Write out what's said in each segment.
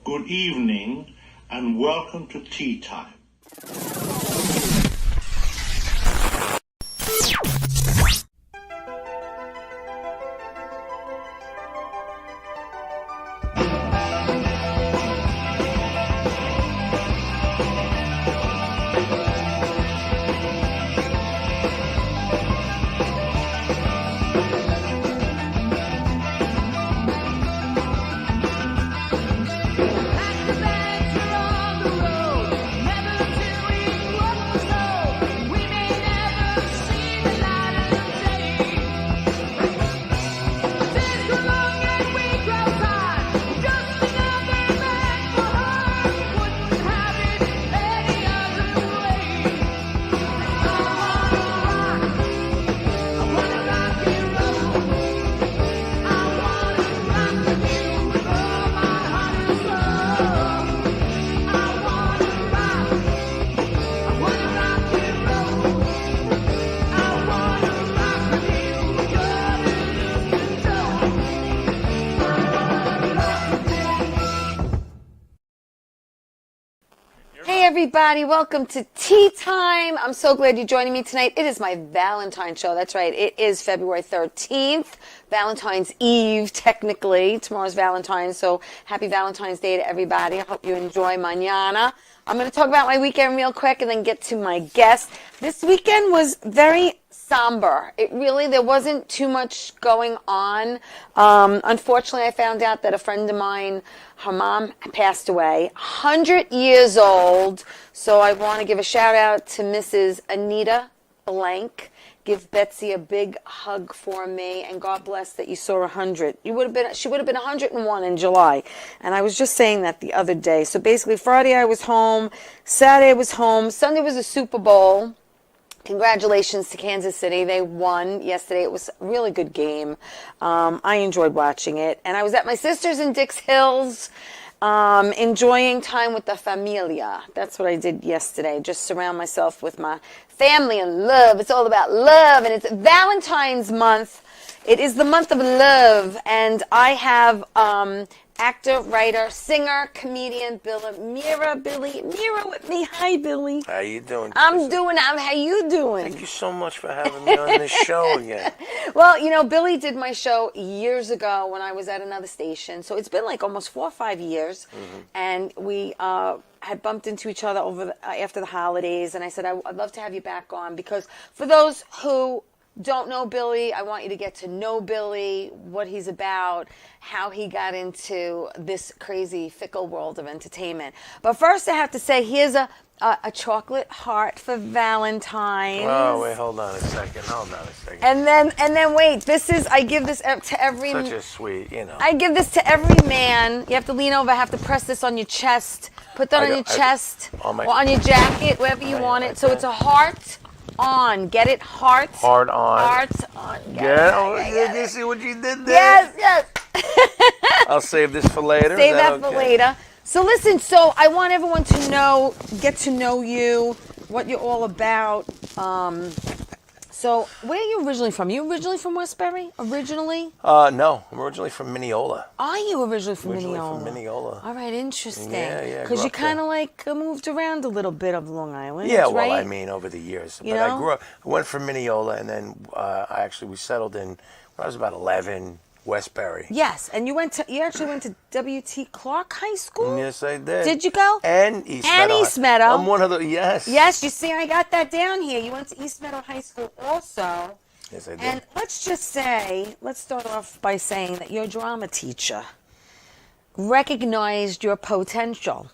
good evening, and welcome to Tea Time. Everybody, welcome to Tea Time. I'm so glad you're joining me tonight. It is my Valentine's show. That's right. It is February 13th, Valentine's Eve, technically. Tomorrow's Valentine's, so happy Valentine's Day to everybody. I hope you enjoy mañana. I'm going to talk about my weekend real quick and then get to my guest. This weekend was very somber. There wasn't too much going on. Unfortunately, I found out that a friend of mine, her mom passed away, 100 years old. So I want to give a shout out to Mrs. Anita Blank. Give Betsy a big hug for me, and God bless that you saw 100. She would have been 101 in July, and I was just saying that the other day. So basically, Friday I was home, Saturday I was home, Sunday was a Super Bowl. Congratulations to Kansas City. They won yesterday. It was a really good game. I enjoyed watching it. And I was at my sister's in Dix Hills, enjoying time with the familia. That's what I did yesterday. Just surround myself with my family and love. It's all about love. And it's Valentine's month. It is the month of love. And I have actor, writer, singer, comedian, Mira with me. Hi, Billy. How you doing? How you doing? Thank you so much for having me on this show again. Well, Billy did my show years ago when I was at another station. So it's been like almost 4 or 5 years. Mm-hmm. And we had bumped into each other after the holidays. And I said, I'd love to have you back on, because for those who don't know Billy, I want you to get to know Billy, what he's about, how he got into this crazy, fickle world of entertainment. But first, I have to say, here's a chocolate heart for Valentine's. Oh, wait, hold on a second. And then wait, I give this to every... Such a sweet, I give this to every man. You have to lean over, have to press this on your chest. Put that on your chest, or on your jacket, wherever you want it. So it's a heart on. Get it? Heart on. Hearts on. Did you see what you did there? Yes. I'll save this for later. Save that for later. So listen, I want everyone to get to know you, what you're all about. So where are you originally from? You originally from Westbury? Originally? No, I'm originally from Mineola. Are you originally from Mineola? From Mineola. All right, interesting. Yeah. Because you kind of moved around a little bit of Long Island. Yeah, right? well, I mean, over the years. But I went from Mineola, and then we settled in when I was about 11. Westbury. Yes, and you actually went to W.T. Clark High School? Yes, I did. Did you go? And East Meadow. I'm one of the, yes. Yes, you see, I got that down here. You went to East Meadow High School also. Yes, I did. And let's start off by saying that your drama teacher recognized your potential.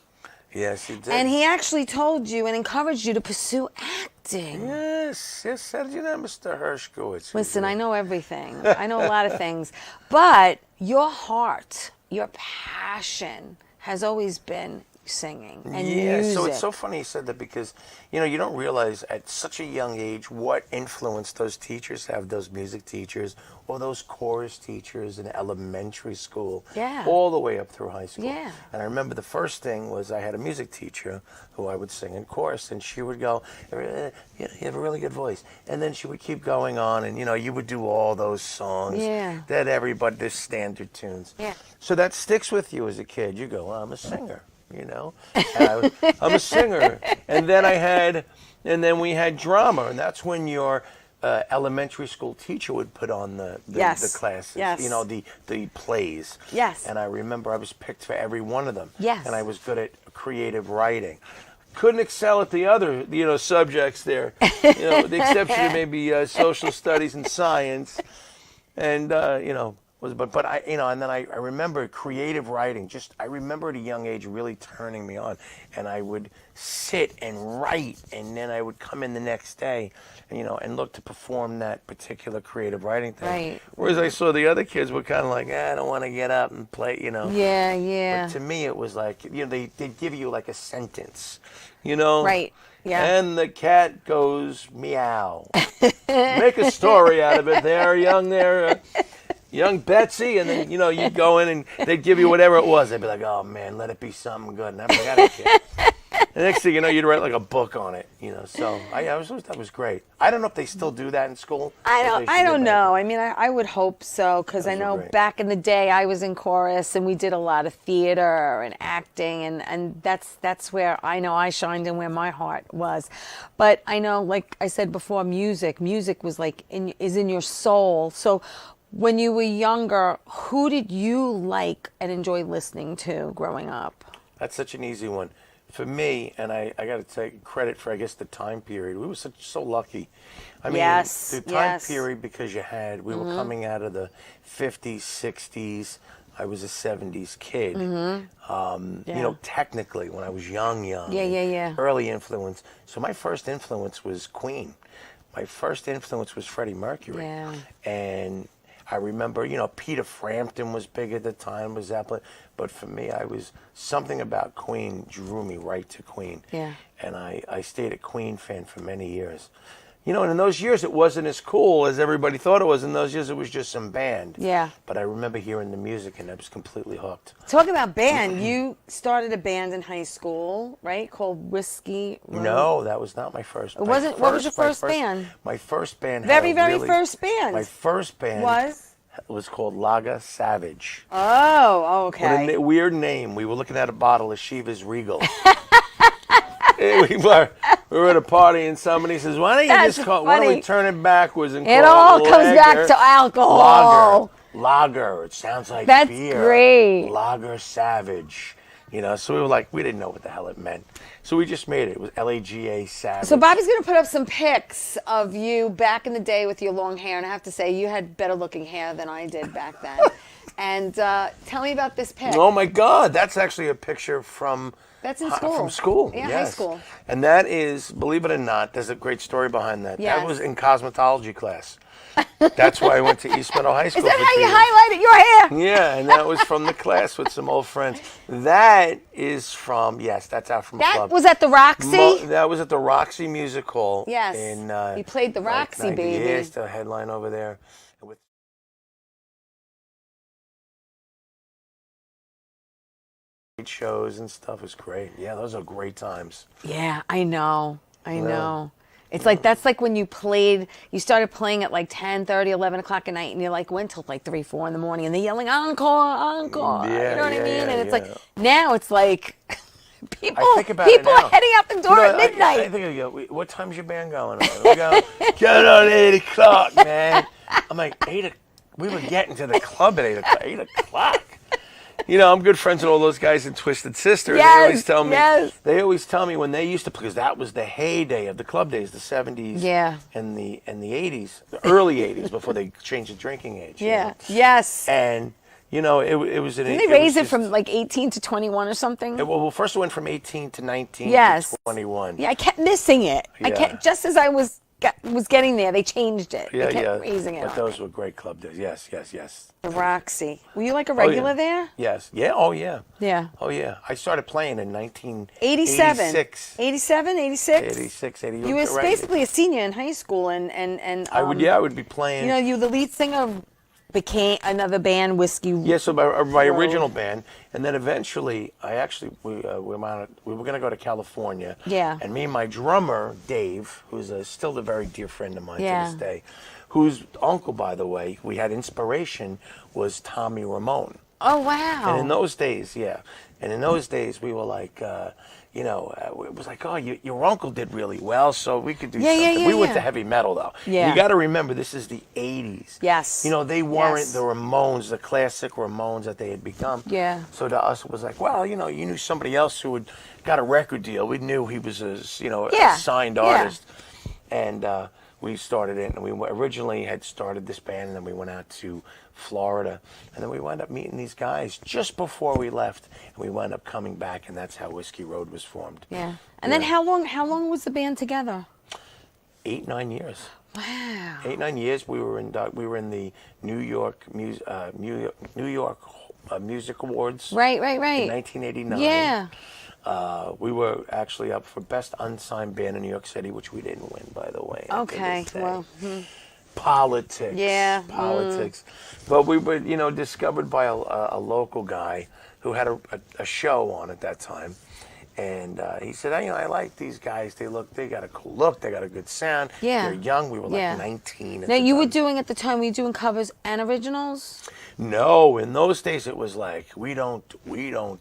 Yes, he did. And he actually told you and encouraged you to pursue acting. Yes, said you that, Mr. Hershkowitz. Listen, I know everything. I know a lot of things. But your heart, your passion has always been singing and Yeah, music. so it's so funny you said that because, you don't realize at such a young age what influence those teachers have, those music teachers or those chorus teachers in elementary school, all the way up through high school. Yeah. And I remember the first thing was I had a music teacher who I would sing in chorus, and she would go, you have a really good voice. And then she would keep going on, and, you would do all those songs that everybody, the standard tunes. Yeah. So that sticks with you as a kid. You go, well, I'm a singer. I'm a singer. And then we had drama, and that's when your elementary school teacher would put on the classes, the plays. Yes. And I remember I was picked for every one of them. Yes. And I was good at creative writing. Couldn't excel at the other, subjects there. The exception of maybe social studies and science, and But I, and then I remember creative writing. I remember at a young age really turning me on, and I would sit and write, and then I would come in the next day, and look to perform that particular creative writing thing. Right. Whereas I saw the other kids were kind of like, I don't want to get up and play, Yeah, yeah. But to me, it was like, they'd give you like a sentence, Right. Yeah. And the cat goes meow. Make a story out of it there, young Betsy, and then, you'd go in and they'd give you whatever it was. They'd be like, oh, man, let it be something good. And I'd be like, I don't care. The next thing you know, you'd write like a book on it, So that was great. I don't know if they still do that in school. I don't know. I mean, I would hope so, because I know back in the day I was in chorus and we did a lot of theater and acting, and that's where I know I shined and where my heart was. But I know, like I said before, music was like is in your soul. So when you were younger, who did you like and enjoy listening to growing up? That's such an easy one. For me, and I got to take credit for, I guess, the time period. We were so lucky. I mean, the time period, because we were coming out of the 50s, 60s. I was a 70s kid. Technically, when I was young. Early influence. So my first influence was Queen. My first influence was Freddie Mercury. Yeah. And I remember, Peter Frampton was big at the time, was Zeppelin. But for me, something about Queen drew me right to Queen. Yeah. And I stayed a Queen fan for many years. And in those years, it wasn't as cool as everybody thought it was. In those years, it was just some band. Yeah. But I remember hearing the music, and I was completely hooked. Talk about band. You started a band in high school, right? Called Whiskey Road. No, that was not my first. It wasn't. What was your first band? My first band. Very first band. My first band was called Lager Savage. Oh, okay. What a weird name. We were looking at a bottle of Chivas Regal. we were at a party, and somebody says, why don't we turn it backwards and call it all comes back to alcohol. Lager. It sounds like That's beer. Great. Lager Savage. So we were like, we didn't know what the hell it meant. So we just made it. It was Laga Savage. So Bobby's going to put up some pics of you back in the day with your long hair. And I have to say, you had better looking hair than I did back then. And tell me about this pic. Oh, my God. That's actually a picture from... That's in school. From school, yeah, yes. High school. And that is, believe it or not, there's a great story behind that. Yes. That was in cosmetology class. That's why I went to East Meadow High School. Is that how you highlighted your hair? Yeah, and that was from the class with some old friends. That is from, that's out from a club. That was at the Roxy? That was at the Roxy Music Hall. Yes. You played the Roxy, baby. Yes, the headline over there. With shows and stuff was great. Yeah, those are great times. Yeah, I know. It's like, that's like when you started playing at like 10:30, 11 o'clock at night, and you like went till like 3, 4 in the morning, and they're yelling, encore, encore. Yeah, you know what I mean? And it's like, yeah. Now it's like, people are now. heading out the door at midnight. I think I go, what time's your band going on? We go, get on 8 o'clock, man. I'm like, we were getting to the club at 8 o'clock. 8 o'clock. I'm good friends with all those guys in Twisted Sister. Yes, they always tell me when they used to, because that was the heyday of the club days, the 70s and the 80s, the early 80s, before they changed the drinking age. Yeah, yes. And, it was an... Didn't they raise it from like 18 to 21 or something? Well, first it went from 18 to 19 to 21. Yeah, I kept missing it. Yeah. Just as I was was getting there. They changed it. Yeah, they kept yeah. raising it. But on those me. were great club days. Yes, yes, yes. The Roxy. Were you like a Oh, yeah. regular there? Yes. Yeah. Oh, yeah. Yeah. Oh, yeah. I started playing in 1986. 87, 86? 86, 80. You were basically a senior in high school, and I would be playing. You know, you the lead singer of became another band, Whiskey. Yeah, so my Road. original band, and then eventually we were going to go to California. Yeah. And me and my drummer Dave, who's still a very dear friend of mine Yeah. to this day, whose uncle, by the way, we had inspiration was Tommy Ramone. Oh wow! And in those days, yeah, we were like, it was like, oh, your uncle did really well, so we could do something. We went to heavy metal though. Yeah. You got to remember, this is the '80s. Yes. You know, they weren't Yes. the Ramones, the classic Ramones that they had become. Yeah. So to us, it was like, well, you knew somebody else who had got a record deal. We knew he was a signed artist, and we started it. And we originally had started this band, and then we went out to Florida, and then we wound up meeting these guys just before we left, and we wound up coming back, and that's how Whiskey Road was formed. Yeah. And then how long was the band together? 8-9 years. Wow. 8-9 years. We were in the New York Music Awards. Right. In 1989. Yeah. We were actually up for Best Unsigned Band in New York City, which we didn't win, by the way. Okay. Well. Politics. Yeah. Politics. But we were, discovered by a local guy who had a show on at that time. And he said, I like these guys. They got a cool look. They got a good sound. Yeah. They're young. We were like Yeah. 19 at Now the you were time. doing at the time. Were you doing covers and originals? No, in those days it was like we don't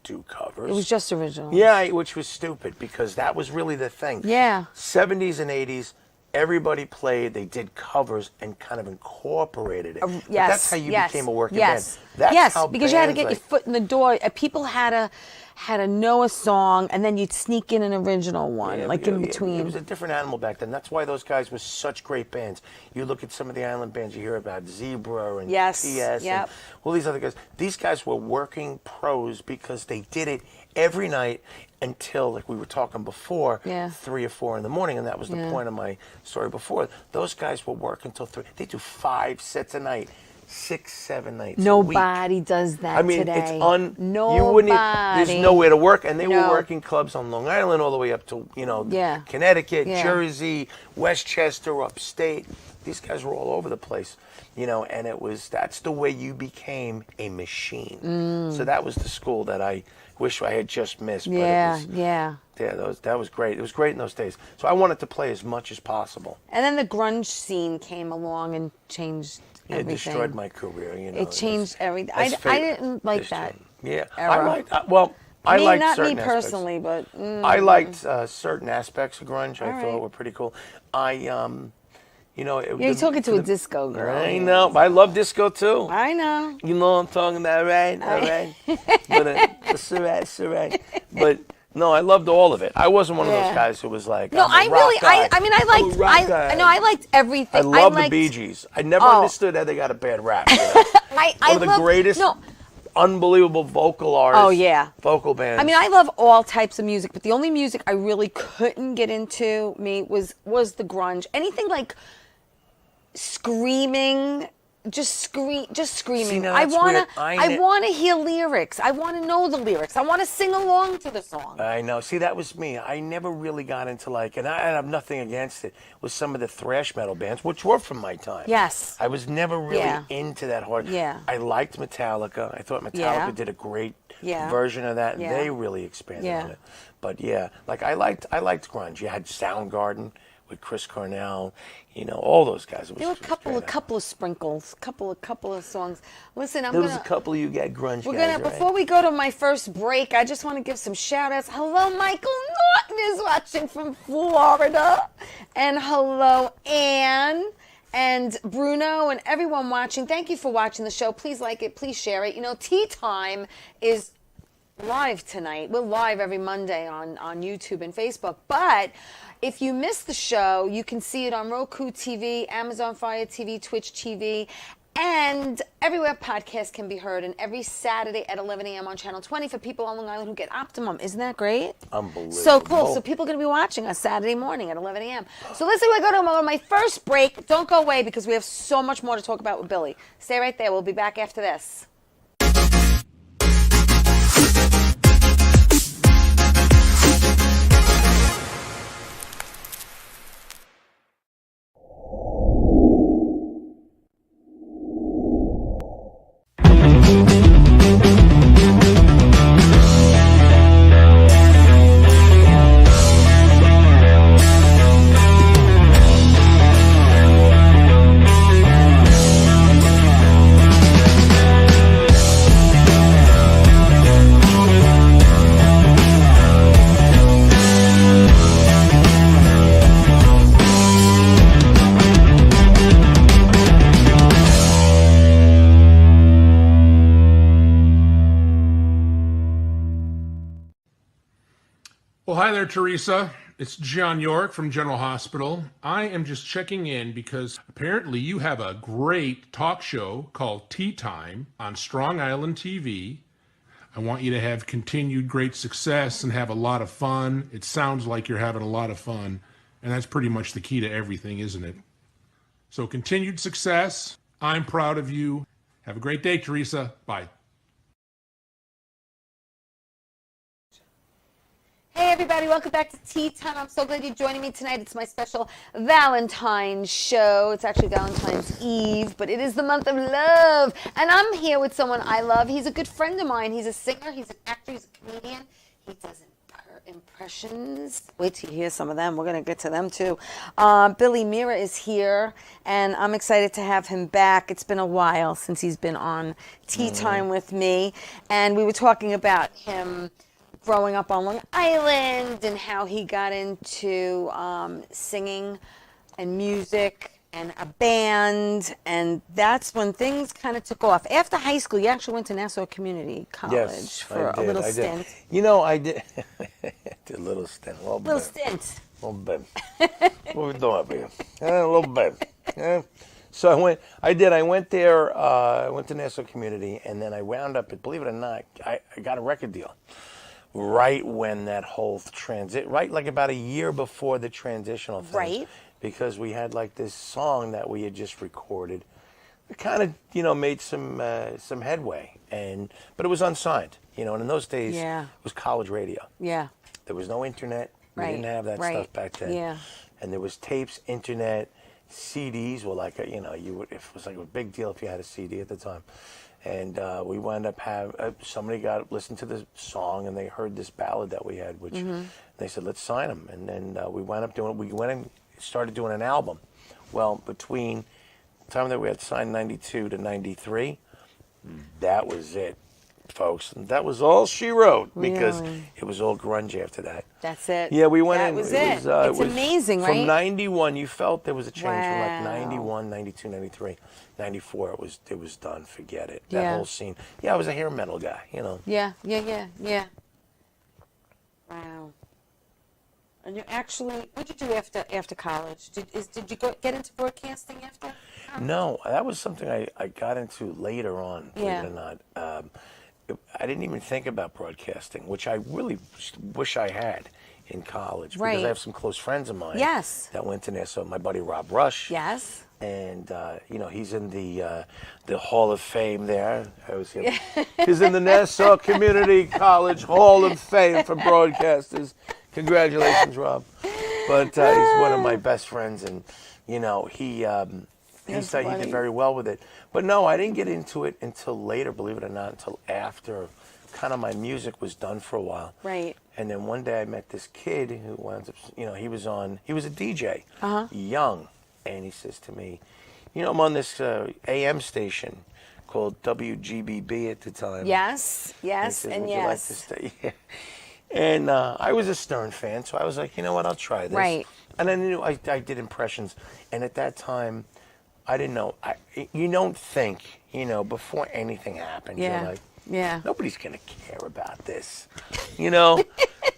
do covers. It was just originals. Yeah, which was stupid because that was really the thing. Yeah. 70s and 80s, everybody played. They did covers and kind of incorporated it. But Yes. that's how you became a working yes. band. That's yes, how because you had to get bands, your foot in the door. People had to know a song, and then you'd sneak in an original one, Yeah, like in it between. was a different animal back then. That's why those guys were such great bands. You look at some of the island bands you hear about, Zebra and Yes, TS yep. and all these other guys. These guys were working pros because they did it every night until, like we were talking before, Yeah. 3 or 4 in the morning, and that was the Yeah. point of my story before. Those guys will work until 3. They do 5 sets a night, 6, 7 nights a week. Nobody does that I mean, today. it's Nobody. you wouldn't. There's nowhere to work, and they No. were working clubs on Long Island all the way up to Yeah. Connecticut, Yeah. Jersey, Westchester, upstate. These guys were all over the place, and that's the way you became a machine. So that was the school that I wish I had just missed. But Yeah, it was, yeah. that was great. It was great in those days. So I wanted to play as much as possible. And then the grunge scene came along and changed It everything. destroyed my career. It changed everything. I fate didn't like that. Yeah, era. I liked. I liked not certain me aspects. personally, but I liked certain aspects of grunge. I All thought right. were pretty cool. you're talking to a disco girl. I know. I love disco too. I know. You know what I'm talking about, right? All right. But it's all right, it's all right. But no, I loved all of it. I wasn't one of Yeah. those guys who was like, No, I'm a I rock really, guy. I mean, I I'm a liked, rock guy. I liked everything. I love liked, the Bee Gees. I never Oh. understood how they got a bad rap. I One of the loved- greatest, No, unbelievable vocal artists. Oh, yeah. Vocal bands. I mean, I love all types of music, but the only music I really couldn't get into was the grunge. Anything like screaming, just screaming. See, now I that's wanna, weird. I wanna hear lyrics. I wanna know the lyrics. I wanna sing along to the song. I know. See, that was me. I never really got into and I have nothing against it, with some of the thrash metal bands, which were from my time. Yes. I was never really Yeah. into that hard. Yeah. I liked Metallica. I thought Metallica Yeah. did a great Yeah. version of that. Yeah. They really expanded Yeah. on it. But yeah, like I liked grunge. You had Soundgarden with Chris Cornell, all those guys. There were a couple of sprinkles, couple of songs. Listen, There was a couple of you got grunge guys, right? Before we go to my first break, I just want to give some shout outs. Hello, Michael Norton is watching from Florida. And hello, Anne and Bruno and everyone watching. Thank you for watching the show. Please like it. Please share it. Tea Time is live tonight. We're live every Monday on YouTube and Facebook. But if you missed the show, you can see it on Roku TV, Amazon Fire TV, Twitch TV, And everywhere podcasts can be heard, and every Saturday at 11 a.m. on Channel 20 for people on Long Island who get Optimum. Isn't that great? Unbelievable. So cool. So people are going to be watching us Saturday morning at 11 a.m. So listen, we're going to go to my first break. Don't go away because we have so much more to talk about with Billy. Stay right there. We'll be back after this. Well, hi there, Teresa. It's John York from General Hospital. I am just checking in because apparently you have a great talk show called Tea Time on Strong Island TV. I want you to have continued great success and have a lot of fun. It sounds like you're having a lot of fun, and that's pretty much the key to everything, isn't it? So continued success. I'm proud of you. Have a great day, Teresa. Bye. Hey everybody, welcome back to Tea Time. I'm so glad you're joining me tonight. It's my special Valentine's show. It's actually Valentine's Eve, but it is the month of love. And I'm here with someone I love. He's a good friend of mine. He's a singer, he's an actor, he's a comedian. He does impressions. Wait till you hear some of them. We're going to get to them too. Billy Mira is here, and I'm excited to have him back. It's been a while since he's been on Tea Time with me, and we were talking about him growing up on Long Island and how he got into singing and music and a band, and that's when things kind of took off. After high school, you actually went to Nassau Community College for a little stint. You know, I did. Did a little stint. A little stint. A little bit. What are we doing up here? A little bit. Yeah. So I went there, I went to Nassau Community, and then I wound up, believe it or not, I got a record deal. Right when that whole transit, right like about a year before the transitional thing. Right. Because we had like this song that we had just recorded. It kind of, made some headway, but it was unsigned, and in those days, Yeah. it was college radio. Yeah. There was no internet. We Right. didn't have that Right. stuff back then. Yeah. And there was tapes, internet, CDs were like, it was like a big deal if you had a CD at the time. And we wound up somebody listened to the song and they heard this ballad that we had, which they said, let's sign them. And then we went and started doing an album. Well, between the time that we had signed 92 to 93, that was it, folks. And that was all she wrote because Really? it was all grunge after that. That's it. Yeah, we went in. That was it. It's amazing, right? From 91, you felt there was a change from like Wow. 91, 92, 93. 94, it was done. Forget it. Yeah. That whole scene. Yeah, I was a hair metal guy, Yeah. Wow. And you actually, what did you do after college? Did you get into broadcasting after? No, that was something I got into later on, believe Yeah. it or not. I didn't even think about broadcasting, which I really wish I had in college. Right. Because I have some close friends of mine Yes. that went to Nassau. My buddy Rob Rush. Yes. And he's in the Hall of Fame there. He's in the Nassau Community College Hall of Fame for broadcasters. Congratulations, Rob. But he's one of my best friends, and he did very well with it. But no, I didn't get into it until later. Believe it or not, until after kind of my music was done for a while. Right. And then one day I met this kid who wound up, he was a DJ, young. And he says to me, I'm on this AM station called WGBB at the time. Yes, And he says, Would yes. you like to stay? Yeah. And I was a Stern fan, so I was like, you know what, I'll try this. Right. And I knew I did impressions. And at that time, I didn't know. You don't think, before anything happened, Yeah. you're like, Yeah. nobody's going to care about this,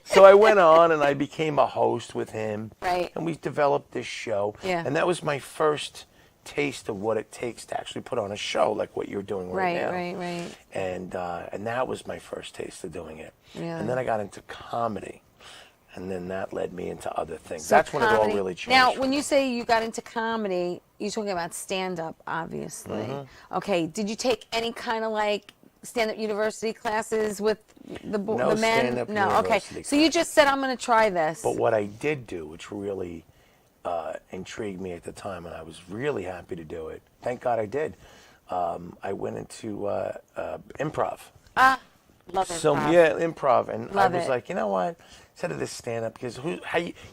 So I went on and I became a host with him. Right. And we developed this show. Yeah. And that was my first taste of what it takes to actually put on a show like what you're doing right now. Right. And that was my first taste of doing it. Really? And then I got into comedy. And then that led me into other things. So That's when it all comedy- really changed. Now, for when me. you say you got into comedy, you're talking about stand-up, obviously. Mm-hmm. Okay, did you take any kind of like stand-up university classes with the No the men? stand-up No, okay. university So you just said, I'm going to try this. But what I did do, which really intrigued me at the time, and I was really happy to do it. Thank God I did. I went into improv. Love it. So yeah, improv, and Love I was it. like, you know what? Instead of this stand-up, because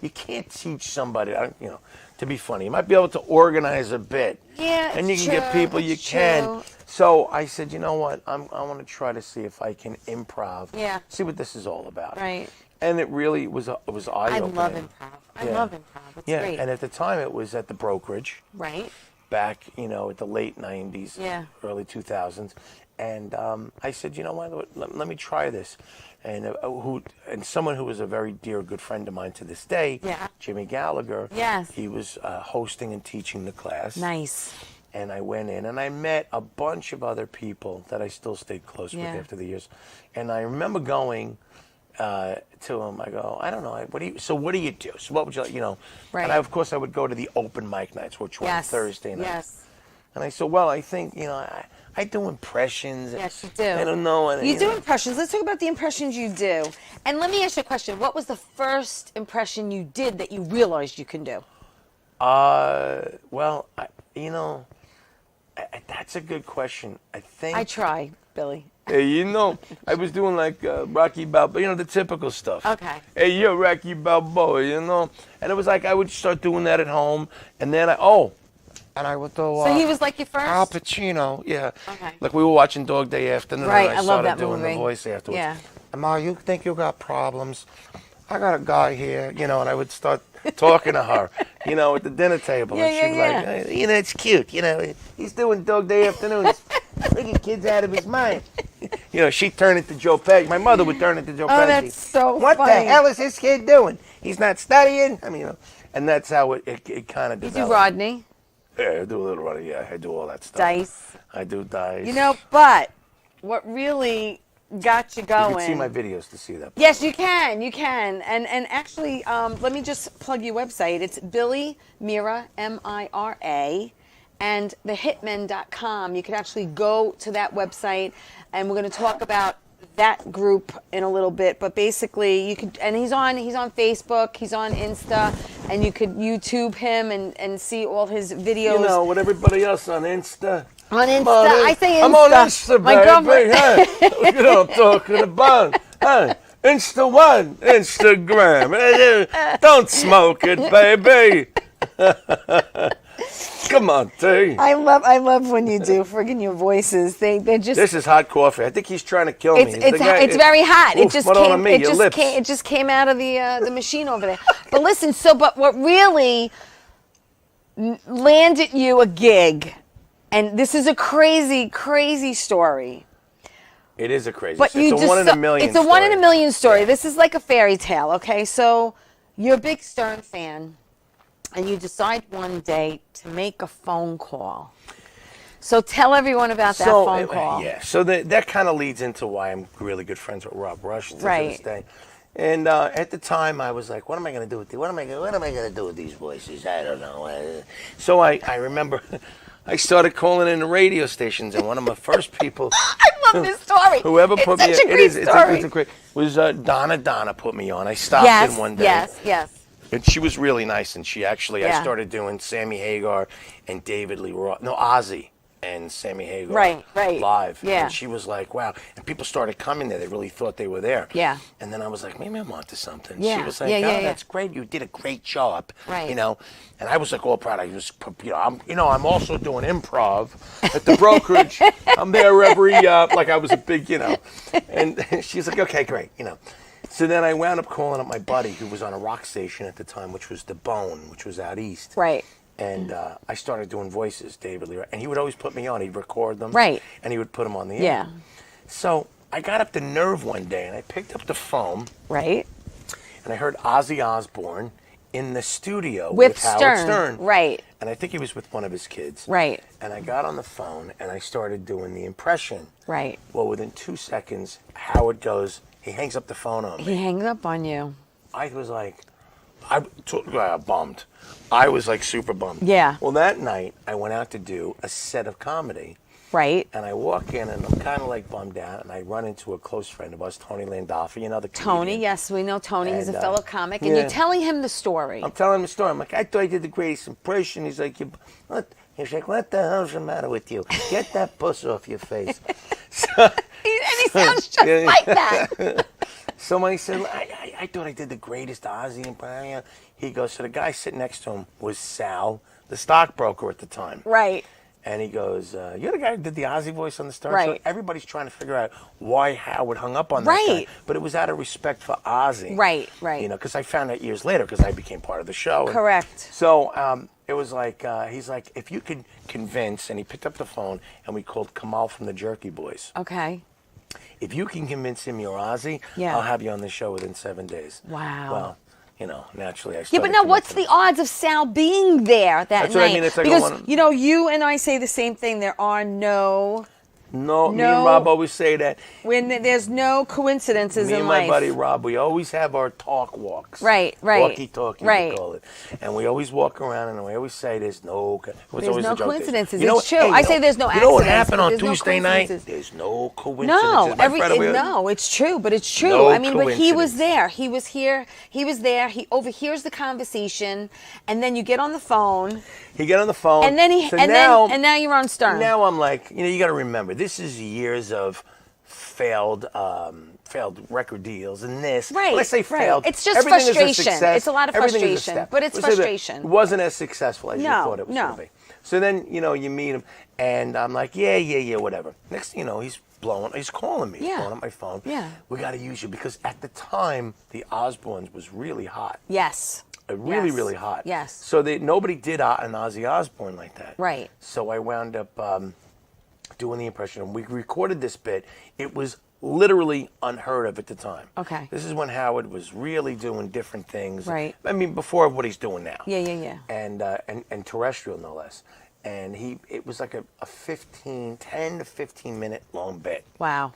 you can't teach somebody, to be funny. You might be able to organize a bit, Yeah, and you it's can get true, people you it's can. true. So I said, you know what? I want to try to see if I can improv. Yeah. See what this is all about. Right. And it really was eye-opening. I love improv. I Yeah. love improv. It's Yeah, great. and at the time it was at the Brokerage. Right. Back, at the late 90s, Yeah. early 2000s. And I said, you know what, let me try this. And someone who was a very dear, good friend of mine to this day, Yeah. Jimmy Gallagher, Yes. he was hosting and teaching the class. Nice. And I went in and I met a bunch of other people that I still stayed close Yeah. with after the years. And I remember going to him, I go, I don't know, what do you do? So what would you like, Right. And of course I would go to the open mic nights, which were Yes. Thursday nights. Yes. And I said, well, I think, I do impressions. Yes, you do. I don't know. You do impressions. Let's talk about the impressions you do. And let me ask you a question. What was the first impression you did that you realized you can do? Well, that's a good question. I think. I try, Billy. Hey, I was doing like Rocky Balboa, the typical stuff. Okay. Hey, you're Rocky Balboa, And it was like I would start doing that at home, and then and I would do. So he was like your first? Al Pacino, yeah. Okay. Like we were watching Dog Day Afternoon, Right, and I I love started that doing movie. the voice afterwards. Yeah. Ma, you think you got problems? I got a guy here, and I would start talking to her, at the dinner table, and she'd be like, it's cute, he's doing Dog Day Afternoons, freaking kid's out of his mind. She'd turn into Joe Pesci. My mother would turn into Joe Pesci. Oh, that's so What funny. the hell is this kid doing? He's not studying. And that's how it kind of You developed. do Rodney, Yeah, I do a little running. Yeah, I do all that stuff. Dice. I do Dice. But what really got you going? You can see my videos to see that. Yes, you can. You can. And actually, let me just plug your website. It's Billy Mira, Mira, and thehitmen.com. You can actually go to that website, and we're going to talk about that group in a little bit. But basically, you could, and he's on Facebook, he's on Insta, and you could YouTube him and see all his videos. With everybody else on Insta. On Insta, Come on, I say Insta. I'm on Insta, My baby. girlfriend- Hey, I'm talking about. Hey, Insta one, Instagram. Don't smoke it, baby. Come on, T. I love when you do friggin' your voices. They're just. This is hot coffee. I think he's trying to kill me. It's very hot. Oof, It just came out of the machine over there. But listen, but what really landed you a gig, and this is a crazy, crazy story. It is a crazy But story. It's a one in a million It's a one in a story. million story. This is like a fairy tale. Okay, so you're a big Stern fan, and you decide one day to make a phone call. So tell everyone about that phone call. Yeah, so that kind of leads into why I'm really good friends with Rob Rush to this day. And at the time, I was like, "What am I going to do with these? What am I going to do with these voices? I don't know." So I remember I started calling in the radio stations, and one of my first people. I love this story. Whoever put me, It's such a great story. it's a great. Was Donna put me on? I stopped in one day. Yes. And she was really nice, and she actually, Yeah. I started doing Sammy Hagar and David Lee Roth, Ozzy and Sammy Hagar Right. live. Yeah. And she was like, wow. And people started coming there. They really thought they were there. Yeah. And then I was like, maybe I'm onto something. Yeah. She was like, Yeah. that's great. You did a great job. Right. And I was like all proud. I was, I'm also doing improv at the Brokerage. I'm there every, like I was a big, And she's like, okay, great, So then I wound up calling up my buddy who was on a rock station at the time, which was The Bone, which was out east. Right. And I started doing voices, David Lee. And he would always put me on. He'd record them. Right. And he would put them on the air. Yeah. So I got up the nerve one day, and I picked up the phone, Right. and I heard Ozzy Osbourne in the studio With Howard Stern. Stern. Right. And I think he was with one of his kids. Right. And I got on the phone and I started doing the impression. Right. Well, within 2 seconds, Howard goes, he hangs up the phone on me. He hangs up on you. I was like, bummed. I was like super bummed. Yeah. Well, that night, I went out to do a set of comedy. Right. And I walk in and I'm kind of like bummed out, and I run into a close friend of ours, Tony Landolfi, you know, the comedian. Tony, yes, we know Tony. He's a And, fellow comic. And yeah. you're telling him the story. I'm telling him the story. I'm like, I thought I did the greatest impression. He's like, He's like, what the hell's the matter with you? Get that puss off your face. And he sounds just like that. Somebody said, I thought I did the greatest Ozzy impression. He goes, so the guy sitting next to him was Sal, the stockbroker at the time. Right. And he goes, you're the guy who did the Ozzy voice on the Stern Right. Show? Everybody's trying to figure out why Howard hung up on that Right. guy. But it was out of respect for Ozzy. Right, right. You know, because I found out years later because I became part of the show. Correct. So it was like, he's like, if you could convince, and he picked up the phone, and we called Kamal from the Jerky Boys. Okay. If you can convince him you're Ozzy, Yeah. I'll have you on the show within 7 days. Wow. Well, you know, naturally I Yeah, started but now what's convincing the odds of Sal being there that That's night? what I mean, it's like a because, one- you know, you and I say the same thing. There are no... No, me No. and Rob always say that. When there's no coincidences Me in and my life. buddy Rob, we always have our talk walks. Right, right. Walkie-talkie, right. we call it. And we always walk around and we always say there's no... There's always no the joke. coincidences. You know It's what- true. hey, I you say know- there's no You know what accidents, happened but on there's no Tuesday night? coincidences. There's no coincidences. No, My friend over here- no, it's true, but it's true. No I mean, but he was coincidence. there. He was here. He was there. He overhears the conversation, and then you get on the phone, He got on the phone. and then so now, now you're on Stern. Now I'm like, you know, you got to remember, this is years of failed record deals and this. Right, When I say right. failed, It's just everything is a frustration. success. It's a lot of Everything is a frustration, step. but it's Let's say that frustration. It wasn't as successful as you No, thought it was no. going to be. So then, you know, you meet him, and I'm like, yeah, whatever. Next thing you know, he's calling me. He's Yeah. blowing up my phone. Yeah. We got to use you, because at the time, the Osbournes was really hot. Yes. Really, Yes. really hot. Yes. So nobody did an Ozzy Osbourne like that. Right. So I wound up doing the impression, and we recorded this bit. It was literally unheard of at the time. Okay. This is when Howard was really doing different things. Right. I mean, before what he's doing now. Yeah. And terrestrial, no less. And it was like a 10 to 15 minute long bit. Wow.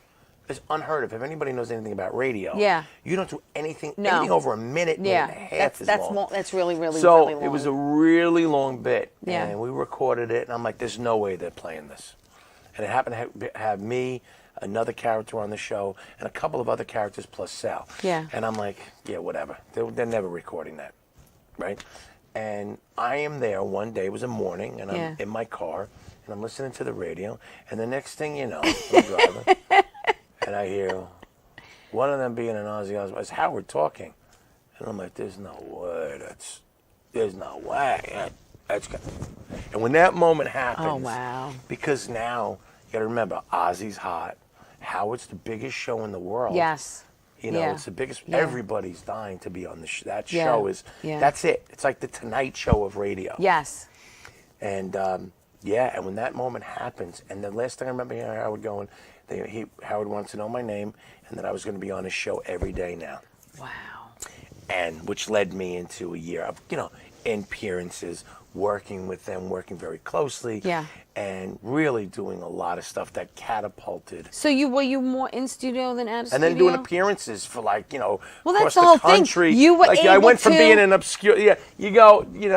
It's unheard of. If anybody knows anything about radio, Yeah. you don't do anything No. over a minute, Yeah. minute and a half is long. That's really, really, So really long. it was a really long bit, Yeah. and we recorded it, and I'm like, there's no way they're playing this. And it happened to have me, another character on the show, and a couple of other characters plus Sal. Yeah. And I'm like, yeah, whatever. They're never recording that, right? And I am there one day, it was a morning, and I'm Yeah. in my car, and I'm listening to the radio, and the next thing you know, I'm driving, and I hear one of them being an Ozzy Osbourne. It's Howard talking. And I'm like, there's no way. There's no way. And when that moment happens, Oh, wow. because now you got to remember, Ozzy's hot. Howard's the biggest show in the world. Yes. You know, Yeah. it's the biggest. Yeah. Everybody's dying to be on the that Yeah. show is. Yeah. That's it. It's like the Tonight Show of radio. Yes. And and when that moment happens, and the last thing I remember hearing Howard going, Howard wants to know my name, and that I was going to be on his show every day now. Wow. And which led me into a year of, appearances, working with them, working very closely. Yeah. And really doing a lot of stuff that catapulted. So were you more in studio than out of And studio? then doing appearances for Well, across that's the whole thing. country. You were I able went from to- being an obscure, you go, you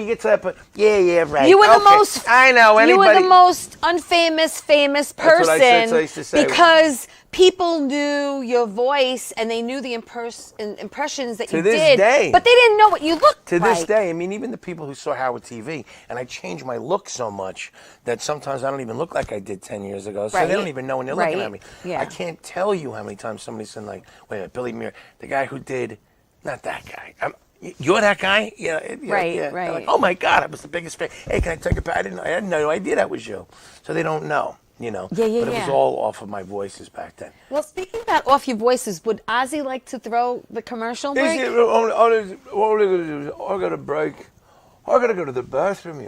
get to that, but yeah, right. You were the okay. most. I know, You anybody. were the most famous what person I used to say. because people knew your voice and they knew the impressions that To you this did, day. but they didn't know what you looked To like. this day, I mean, even the people who saw Howard TV, and I changed my look so much that sometimes I don't even look like I did 10 years ago. So Right. they don't even know when they're looking Right. at me. Yeah. I can't tell you how many times somebody said, like, wait a minute, Billy Mira, the guy who did, not that guy. You're that guy? Yeah. Right, yeah. right. They're like, oh my God, I was the biggest fan. Hey, can I take a picture? I had no idea that was you. So they don't know, Yeah, But it was yeah. all off of my voices back then. Well, speaking about off your voices, would Ozzy like to throw the commercial break? What are we going to do? I got a break. I got to go to the bathroom,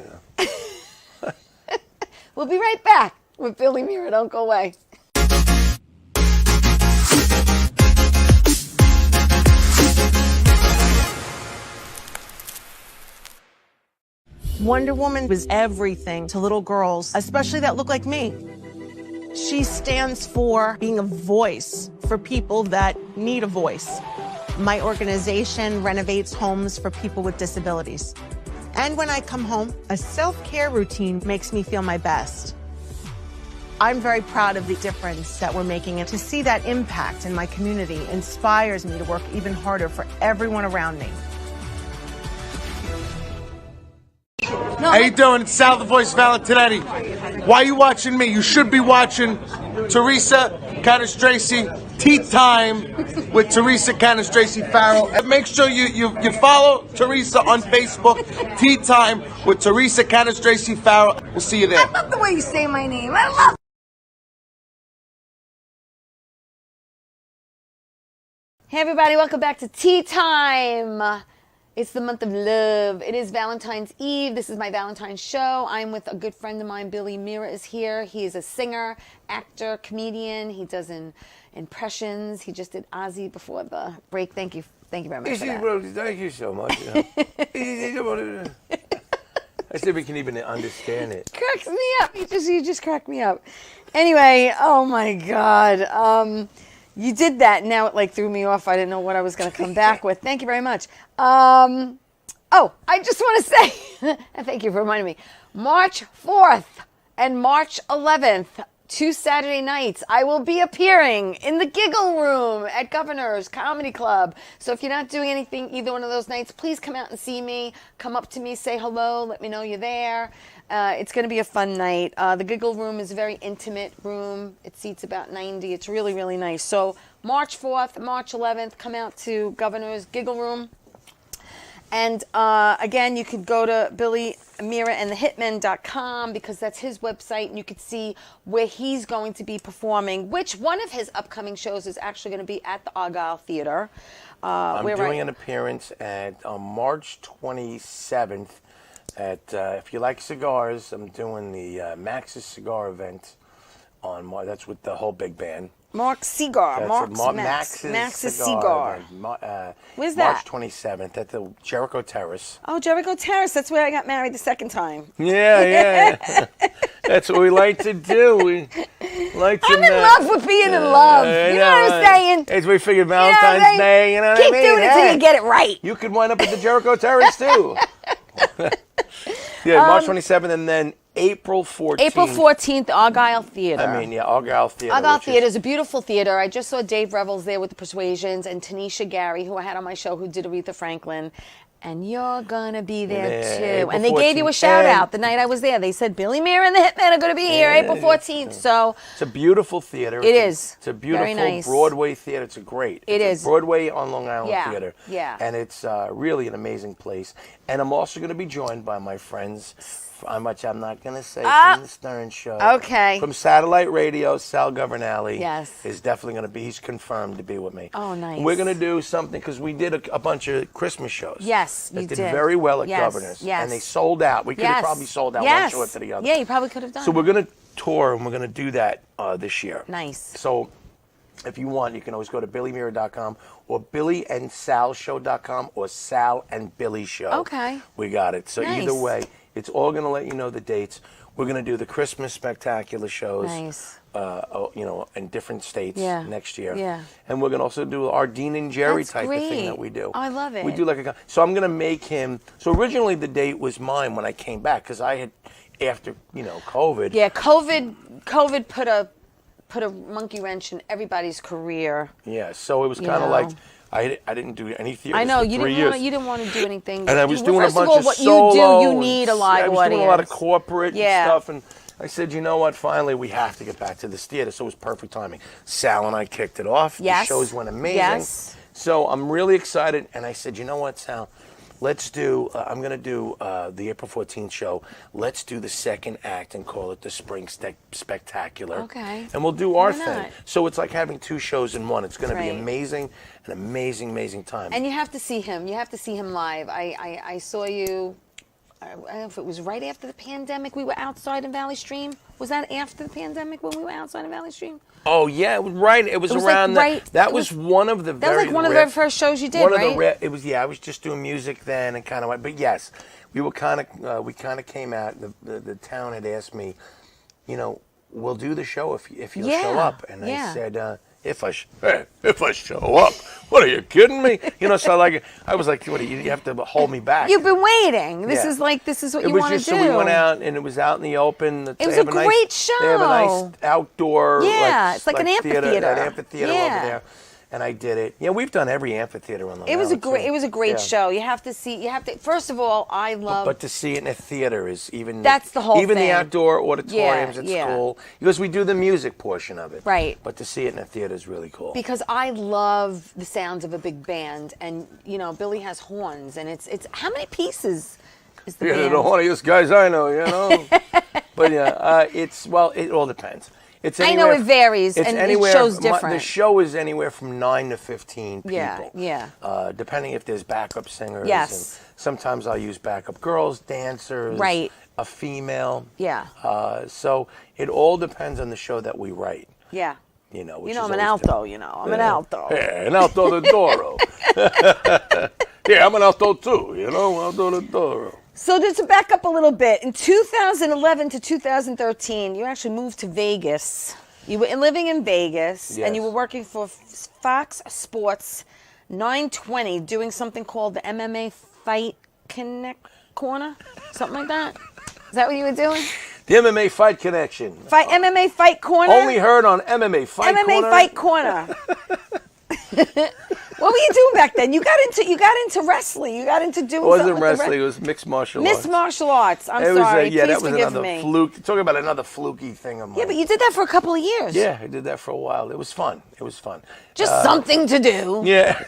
We'll be right back with Billy Mira. Don't go away. Wonder Woman was everything to little girls, especially that look like me. She stands for being a voice for people that need a voice. My organization renovates homes for people with disabilities. And when I come home, a self-care routine makes me feel my best. I'm very proud of the difference that we're making, and to see that impact in my community inspires me to work even harder for everyone around me. How you doing? It's Sal the Voice Valentinetti. Why are you watching me? You should be watching Teresa Canastraci Tea Time with Teresa Canastraci Farrell. And make sure you follow Teresa on Facebook, Tea Time with Teresa Canastraci Farrell. We'll see you there. I love the way you say my name. I love. Hey everybody, welcome back to Tea Time. It's the month of love. It is Valentine's Eve. This is my Valentine's show. I'm with a good friend of mine, Billy. Mira is here. He is a singer, actor, comedian. He does impressions. He just did Ozzy before the break. Thank you very much for that. Thank you so much. I said we can even understand it. Cracks me up. You just cracked me up. Anyway, oh my God. You did that, and now it like threw me off. I didn't know what I was going to come back with. Thank you very much. I just want to say, and thank you for reminding me, March 4th and March 11th, 2 Saturday nights, I will be appearing in the Giggle Room at Governor's Comedy Club. So if you're not doing anything either one of those nights, please come out and see me. Come up to me, say hello, let me know you're there. It's going to be a fun night. The Giggle Room is a very intimate room. It seats about 90. It's really, really nice. So March 4th, March 11th, come out to Governor's Giggle Room. And again, you could go to BillyMiraandtheHitmen.com because that's his website, and you could see where he's going to be performing, which one of his upcoming shows is actually going to be at the Argyle Theater. I'm doing an appearance at March 27th at, if you like cigars, I'm doing the Max's Cigar event on March. That's with the whole big band. Max's Cigar. Max's Cigar. Where's that? March 27th at the Jericho Terrace. Oh, Jericho Terrace. That's where I got married the second time. Yeah. That's what we like to do. We like to. I'm in love with being in love. You know what I'm saying? As we figured Valentine's Day, you know what I mean? Keep doing it till you get it right. You could wind up at the Jericho Terrace too. Yeah, March 27th, and then April 14th. April 14th, Argyle Theater. Argyle Theater. Argyle Theater is a beautiful theater. I just saw Dave Revels there with the Persuasions and Tanisha Gary, who I had on my show, who did Aretha Franklin. And you're going to be there too. April and they gave you a shout out the night I was there. They said, Billy Mira and the Hitmen are going to be here April 14th. So it's a beautiful theater. It's a beautiful nice. Broadway theater. It's great. It's Broadway on Long Island Theater. Yeah. And it's really an amazing place. And I'm also going to be joined by my friends, how much I'm not going to say, from the Stern Show. Okay. From Satellite Radio, Sal Governale. Yes. Is definitely going to be, he's confirmed to be with me. Oh, nice. And we're going to do something, because we did a bunch of Christmas shows. Yes, you did. did very well at Yes, Governor's. yes. And they sold out. We could have probably sold out one show after the other. Yeah, you probably could have done So we're going to tour, and we're going to do that this year. Nice. So if you want, you can always go to BillyMira.com or BillyandSalShow.com or Sal and Billy Show. Okay. We got it. So Nice. either way, it's all going to let you know the dates. We're going to do the Christmas spectacular shows. Nice. In different states next year. Yeah. And we're going to also do our Dean and Jerry That's type great. of thing that we do. Oh, I love it. We do so I'm going to make him, so originally the date was mine when I came back, because I had, after, COVID. Yeah, COVID put a monkey wrench in everybody's career. Yeah, so it was kind of like, I didn't do any theater. I know, for you 3 didn't years. You didn't want to do anything. And I was doing a bunch of all, of what solo. you do, you need a live audience. I was doing a lot of corporate and stuff, and I said, you know what, finally we have to get back to this theater, so it was perfect timing. Sal and I kicked it off. Yes. The shows went amazing. Yes. So I'm really excited, and I said, you know what, Sal, let's do, I'm going to do the April 14th show. Let's do the second act and call it the Spring Spectacular. Okay. And we'll do our Why thing. not? So it's like having 2 shows in one. It's going to be Right. amazing, an amazing, amazing time. And you have to see him. You have to see him live. I saw you I don't know if it was right after the pandemic we were outside in Valley Stream. Was that after the pandemic when we were outside in Valley Stream? Oh yeah, it was right. It was It was around like that was one of the That very was like one of the very first shows you did, one right? of the it was I was just doing music then and kind of, but yes, we were kind of we kind of came out. The town had asked me, you know, we'll do the show if you'll show up, and I said. If I show up, what are you kidding me? You know, so like I was like, what? You have to hold me back. You've been waiting. This is what you want to do. It was just so we went out and it was out in the open. It was a great show. They have a nice outdoor. Yeah, it's like an amphitheater. An amphitheater over there. And I did it. Yeah, we've done every amphitheater on Long Island. It was a great show. You have to see. First of all, I love. But to see it in a theater is even. That's the whole even thing. the outdoor auditoriums. Yeah, it's cool because we do the music portion of it. Right. But to see it in a theater is really cool. Because I love the sounds of a big band, and you know Billy has horns, and it's how many pieces is the band? They're the horniest guys I know, you know. But yeah, it all depends. I know it varies, and it shows different. The show is anywhere from 9 to 15 people. Yeah. Depending if there's backup singers. Yes. And sometimes I'll use backup girls, dancers. Right. A female. Yeah. So it all depends on the show that we write. Yeah. You know, I'm an alto. I'm an alto. Yeah, an alto de Doro. Yeah, I'm an alto too. You know, alto de Doro. So just to back up a little bit, in 2011 to 2013, you actually moved to Vegas. You were living in Vegas, and you were working for Fox Sports 920, doing something called the MMA Fight Connect Corner, something like that. Is that what you were doing? The MMA Fight Connection. MMA Fight Corner. Only heard on MMA Fight Corner. MMA Fight Corner. What were you doing back then? You got into wrestling. You got into doing. It wasn't something wrestling. It was mixed martial arts. Mixed martial arts. I'm sorry. Please that was forgive another me. fluke. Talking about another fluky thing of mine. Yeah, but you did that for a couple of years. Yeah, I did that for a while. It was fun. Just something to do. Yeah.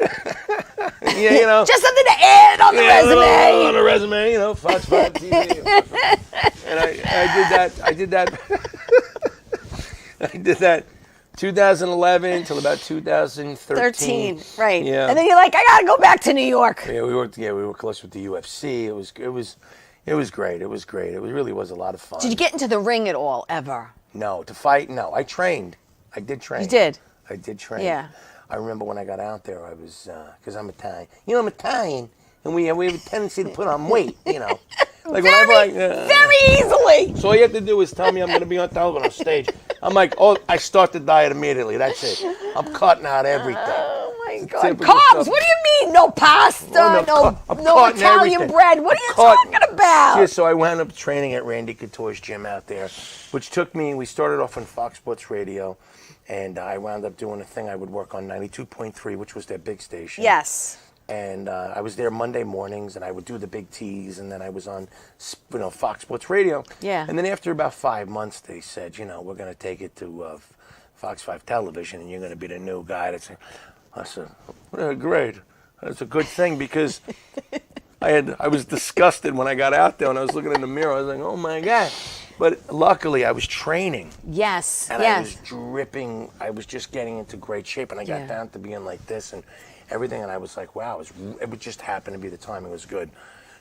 Yeah, you know. Just something to add on the resume. On the resume, you know, Fox 5 TV. And I did that. I did that 2011 till about 2013. Right. Yeah. And then you're like, I gotta go back to New York. Yeah, we were close with the UFC. It was great. It really was a lot of fun. Did you get into the ring at all, ever? No, to fight, no. I trained. I did train. You did? I did train. Yeah. I remember when I got out there, I was, because I'm Italian. You know, I'm Italian, and we have a tendency to put on weight, you know. Like very easily. So all you have to do is tell me I'm going to be on television on stage. I'm like, I start the diet immediately. That's it. I'm cutting out everything. Oh my God. Typical Carbs? stuff. What do you mean? No pasta, no Italian bread. What are you talking about? Yeah, so I wound up training at Randy Couture's gym out there, which took me, we started off on Fox Sports Radio, and I wound up doing a thing. I would work on 92.3, which was their big station. Yes. And I was there Monday mornings, and I would do the big teas, and then I was on, Fox Sports Radio. Yeah. And then after about 5 months, they said, we're going to take it to Fox 5 Television, and you're going to be the new guy. I said, great. That's a good thing, because I was disgusted when I got out there, and I was looking in the mirror. I was like, oh my God. But luckily, I was training. Yes. And I was dripping. I was just getting into great shape, and I got down to being like this and everything. And I was like, wow, it would just happen to be the timing was good.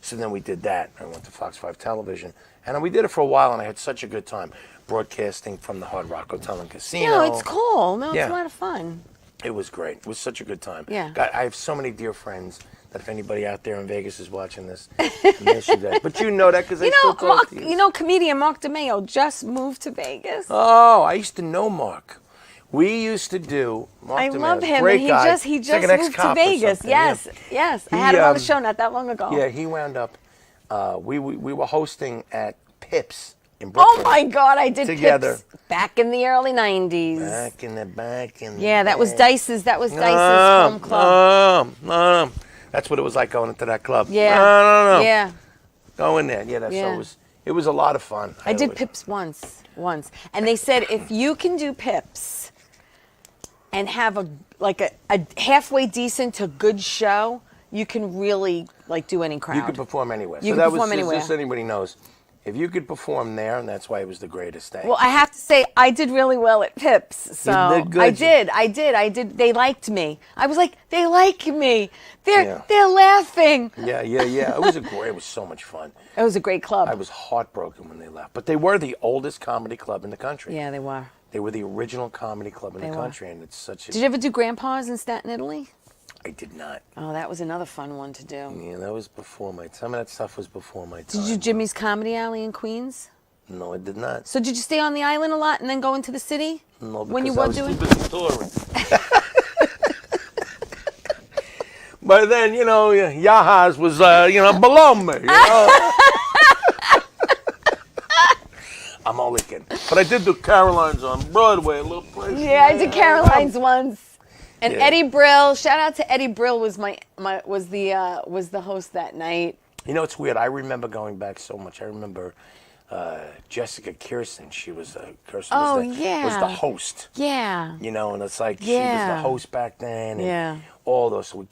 So then we did that. I went to Fox 5 Television. And we did it for a while, and I had such a good time broadcasting from the Hard Rock Hotel and Casino. No, it's cool. No, it's a lot of fun. It was great. It was such a good time. Yeah. God, I have so many dear friends that if anybody out there in Vegas is watching this, I miss you guys. But you know that because I still talk to you. You know, comedian Mark DeMeo just moved to Vegas. Oh, I used to know Mark. We used to do Mark DeMeo. Love him. Great and guy. He just like moved to Vegas. Yes. I had him on the show not that long ago. Yeah, he wound up. We were hosting at Pips in Brooklyn. Oh my God, I did together. Pips back in the early '90s. Back in the Yeah, that was Dice's. That was Dice's home club. No. That's what it was like going into that club. Yeah. No. Yeah. Go in there. So it was a lot of fun. I did Pips once, and they said if you can do Pips and have a halfway decent to good show, you can really do any crowd. You can perform anywhere. You so can that perform was anywhere. just so anybody knows. If you could perform there, and that's why it was the greatest thing. Well, I have to say, I did really well at Pips. So You did good. I did. They liked me. I was like, they like me. They're laughing. Yeah. It was so much fun. It was a great club. I was heartbroken when they left. But they were the oldest comedy club in the country. Yeah, they were. They were the original comedy club in They the were. country, and it's such a... Did you ever do Grandpa's in Staten Italy? I did not. Oh, that was another fun one to do. Yeah, that was before my... Some of that stuff was before my time. Did you do Jimmy's Comedy Alley in Queens? No, I did not. So did you stay on the island a lot and then go into the city? No, when you because were I was doing? too busy touring. But then, Yahas was, below me, I'm only kidding. But I did do Caroline's on Broadway, a little place. Yeah, I did Caroline's once. And Yeah. Eddie Brill, shout out to Eddie Brill, was the host that night. It's weird. I remember going back so much. I remember Jessica Kirsten. She was was the host. Yeah. And it's like she was Yeah. the host back then. And Yeah. all those. So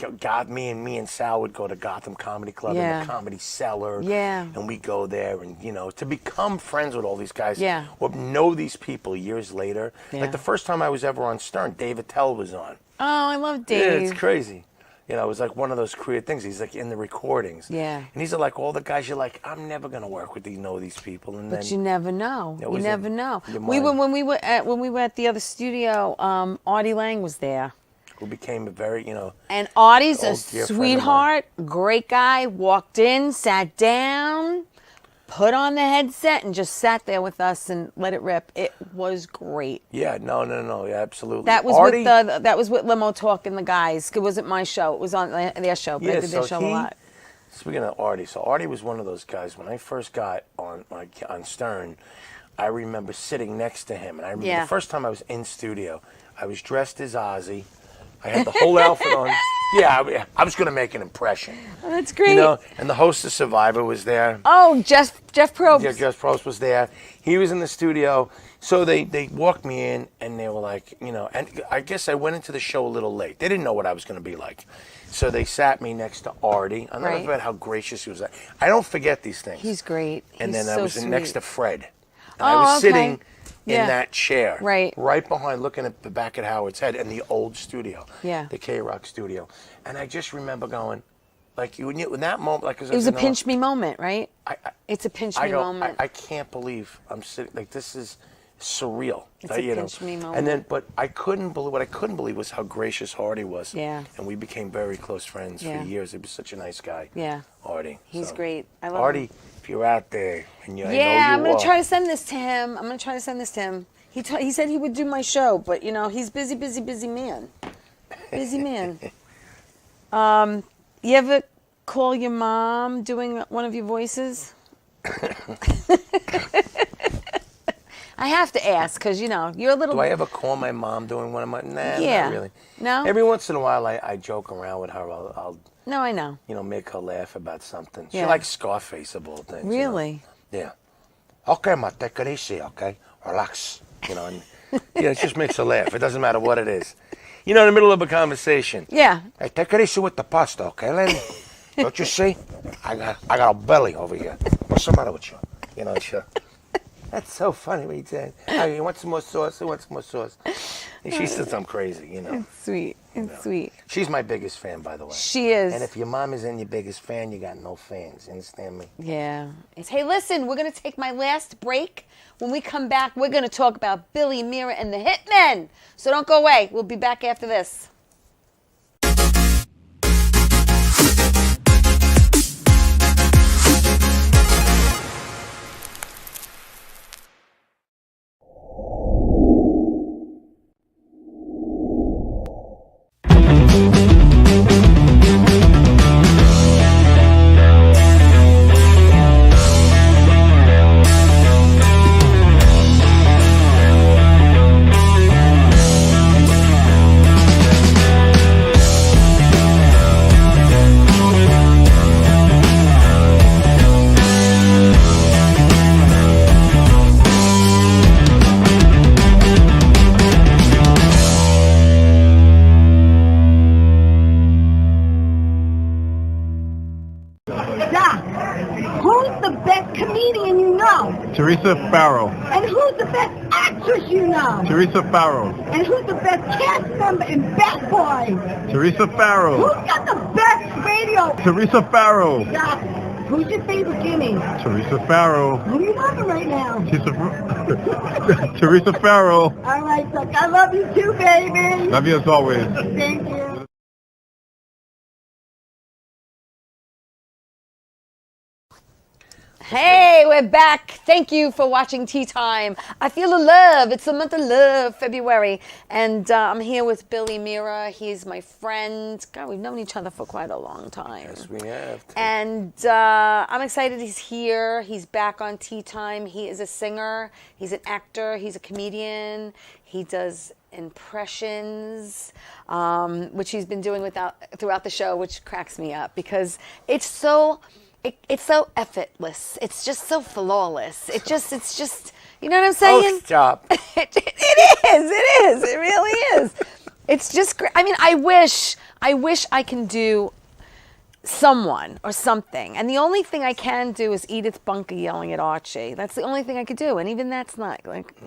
me and Sal would go to Gotham Comedy Club in Yeah. the Comedy Cellar. Yeah. And we go there, and to become friends with all these guys. Yeah. Or know these people years later. Yeah. Like the first time I was ever on Stern, Dave Attell was on. Oh, I love Dave. Yeah, it's crazy. It was like one of those creative things. He's like in the recordings. Yeah. And these are like all the guys you're like, I'm never gonna work with these people. And But then you never know. It You was never in know. your We were mind. when we were at the other studio. Artie Lang was there, who became a very and Artie's a Old dear friend of sweetheart, great guy. Walked in, sat down, put on the headset, and just sat there with us and let it rip. It was great. yeah, no, yeah, absolutely. That was Artie, with Limo Talk and the guys. It wasn't my show. It was on their show, but I did their show a lot. Speaking of Artie, so Artie was one of those guys. When I first got on Stern, I remember sitting next to him, and I remember Yeah. the first time I was in studio, I was dressed as Ozzy. I had the whole outfit on. Yeah, I was going to make an impression. Oh, that's great. And the host of Survivor was there. Oh, Jeff Probst. Yeah, Jeff Probst was there. He was in the studio. So they walked me in, and they were like, and I guess I went into the show a little late. They didn't know what I was going to be like. So they sat me next to Artie. I never Right. forget how gracious he was. I don't forget these things. He's great. And He's then I so was sweet. next to Fred. And Oh, I was okay. sitting in Yeah. that chair. Right. Right behind, looking at the back at Howard's Head in the old studio. Yeah. The K-Rock studio. And I just remember going, like, in that moment, like, It was a pinch me moment, right? It's a pinch me go, moment. I can't believe I'm sitting, like, this is surreal. It's a pinch me moment. And then, but what I couldn't believe was how gracious Artie was. Yeah. And we became very close friends Yeah. for years. He was such a nice guy. Yeah. Artie. He's So, great. I love Artie, him. if you're out there, and I know you I'm gonna are. try to send this to him. He said he would do my show, but he's busy man. Busy man. You ever call your mom doing one of your voices? I have to ask because you're a little. Do I ever call my mom doing one of my? Nah, Yeah. not really. No? Every once in a while, I joke around with her. I'll No, I know. make her laugh about something. She Yeah. likes Scarface of all things. Really? Yeah. Okay, ma, take it easy, okay? Relax. And, it just makes her laugh. It doesn't matter what it is. In the middle of a conversation. Yeah. Hey, take it easy with the pasta, okay, lady? Don't you see? I got a belly over here. What's the matter with you? Sure. That's so funny when you say, "Hey, you want some more sauce? Who wants some more sauce?" And she says I'm crazy, It's sweet. It's sweet. She's my biggest fan, by the way. She is. And if your mom isn't your biggest fan, you got no fans. You understand me? Yeah. Hey, listen, we're going to take my last break. When we come back, we're going to talk about Billy, Mira, and the Hitmen. So don't go away. We'll be back after this. Teresa Farrell. And who's the best actress you know? Teresa Farrell. And who's the best cast member in Bad Boys? Teresa Farrell. Who's got the best radio? Teresa Farrell. Stop. Who's your favorite Jimmy? Teresa Farrell. Who are you loving right now? Teresa Farrell. All right, Chuck. I love you too, baby. Love you as always. Thank you. Hey, we're back. Thank you for watching Tea Time. I feel the love. It's the month of love, February. And I'm here with Billy Mira. He's my friend. God, we've known each other for quite a long time. Yes, we have. And I'm excited he's here. He's back on Tea Time. He is a singer. He's an actor. He's a comedian. He does impressions, which he's been doing throughout the show, which cracks me up because it's so effortless. It's just so flawless. It's just, you know what I'm saying? Oh, stop. It is. It really is. It's just great. I mean, I wish I can do someone or something. And the only thing I can do is Edith Bunker yelling at Archie. That's the only thing I could do. And even that's not like,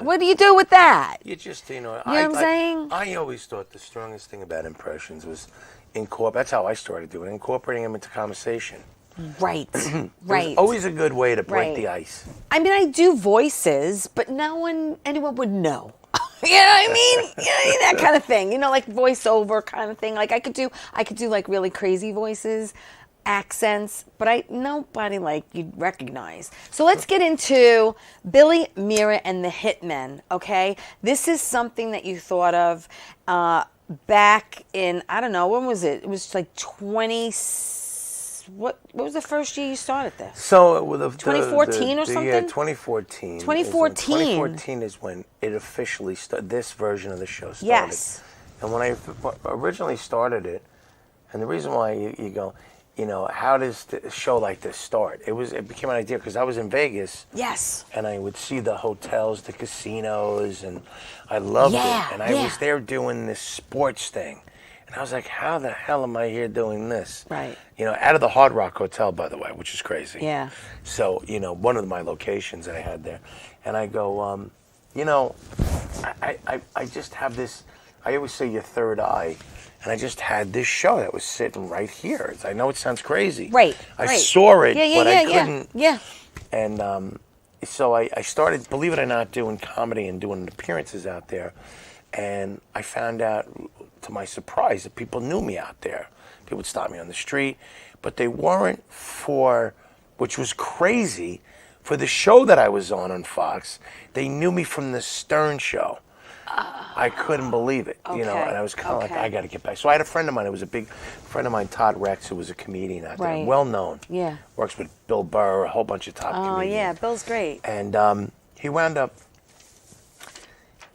what do you do with that? You just, You know what I'm saying? I always thought the strongest thing about impressions was that's how I started doing it, incorporating them into conversation. Right, It right. was always a good way to break Right. the ice. I mean, I do voices, but anyone would know. You know what I mean? You know, that kind of thing. You know, like voiceover kind of thing. Like I could do like really crazy voices, accents, but nobody like you'd recognize. So let's get into Billy Mira and the Hitmen. Okay, this is something that you thought of back in, I don't know, when was it? It was like what was the first year you started this? So 2014 or something? Yeah, 2014. 2014. 2014 is when it officially started. This version of the show started. Yes. And when I originally started it, and the reason why you go, you know, how does a show like this start? It became an idea because I was in Vegas. Yes. And I would see the hotels, the casinos, and I loved it. And I was there doing this sports thing. And I was like, how the hell am I here doing this? Right. You know, out of the Hard Rock Hotel, by the way, which is crazy. Yeah. So, you know, one of my locations that I had there. And I go, you know, I just have this, I always say your third eye. And I just had this show that was sitting right here. I know it sounds crazy. Right. I saw it, but I yeah, couldn't. Yeah. And so I started, believe it or not, doing comedy and doing appearances out there. And I found out, to my surprise, that people knew me out there. People would stop me on the street, but they weren't which was crazy, for the show that I was on Fox. They knew me from the Stern Show. I couldn't believe it, you know, and I was kind of like, I got to get back. So I had a friend of mine, it was a big friend of mine, Todd Rex, who was a comedian out there, well known. Yeah. Works with Bill Burr, a whole bunch of top comedians. Oh, yeah, Bill's great. And he wound up,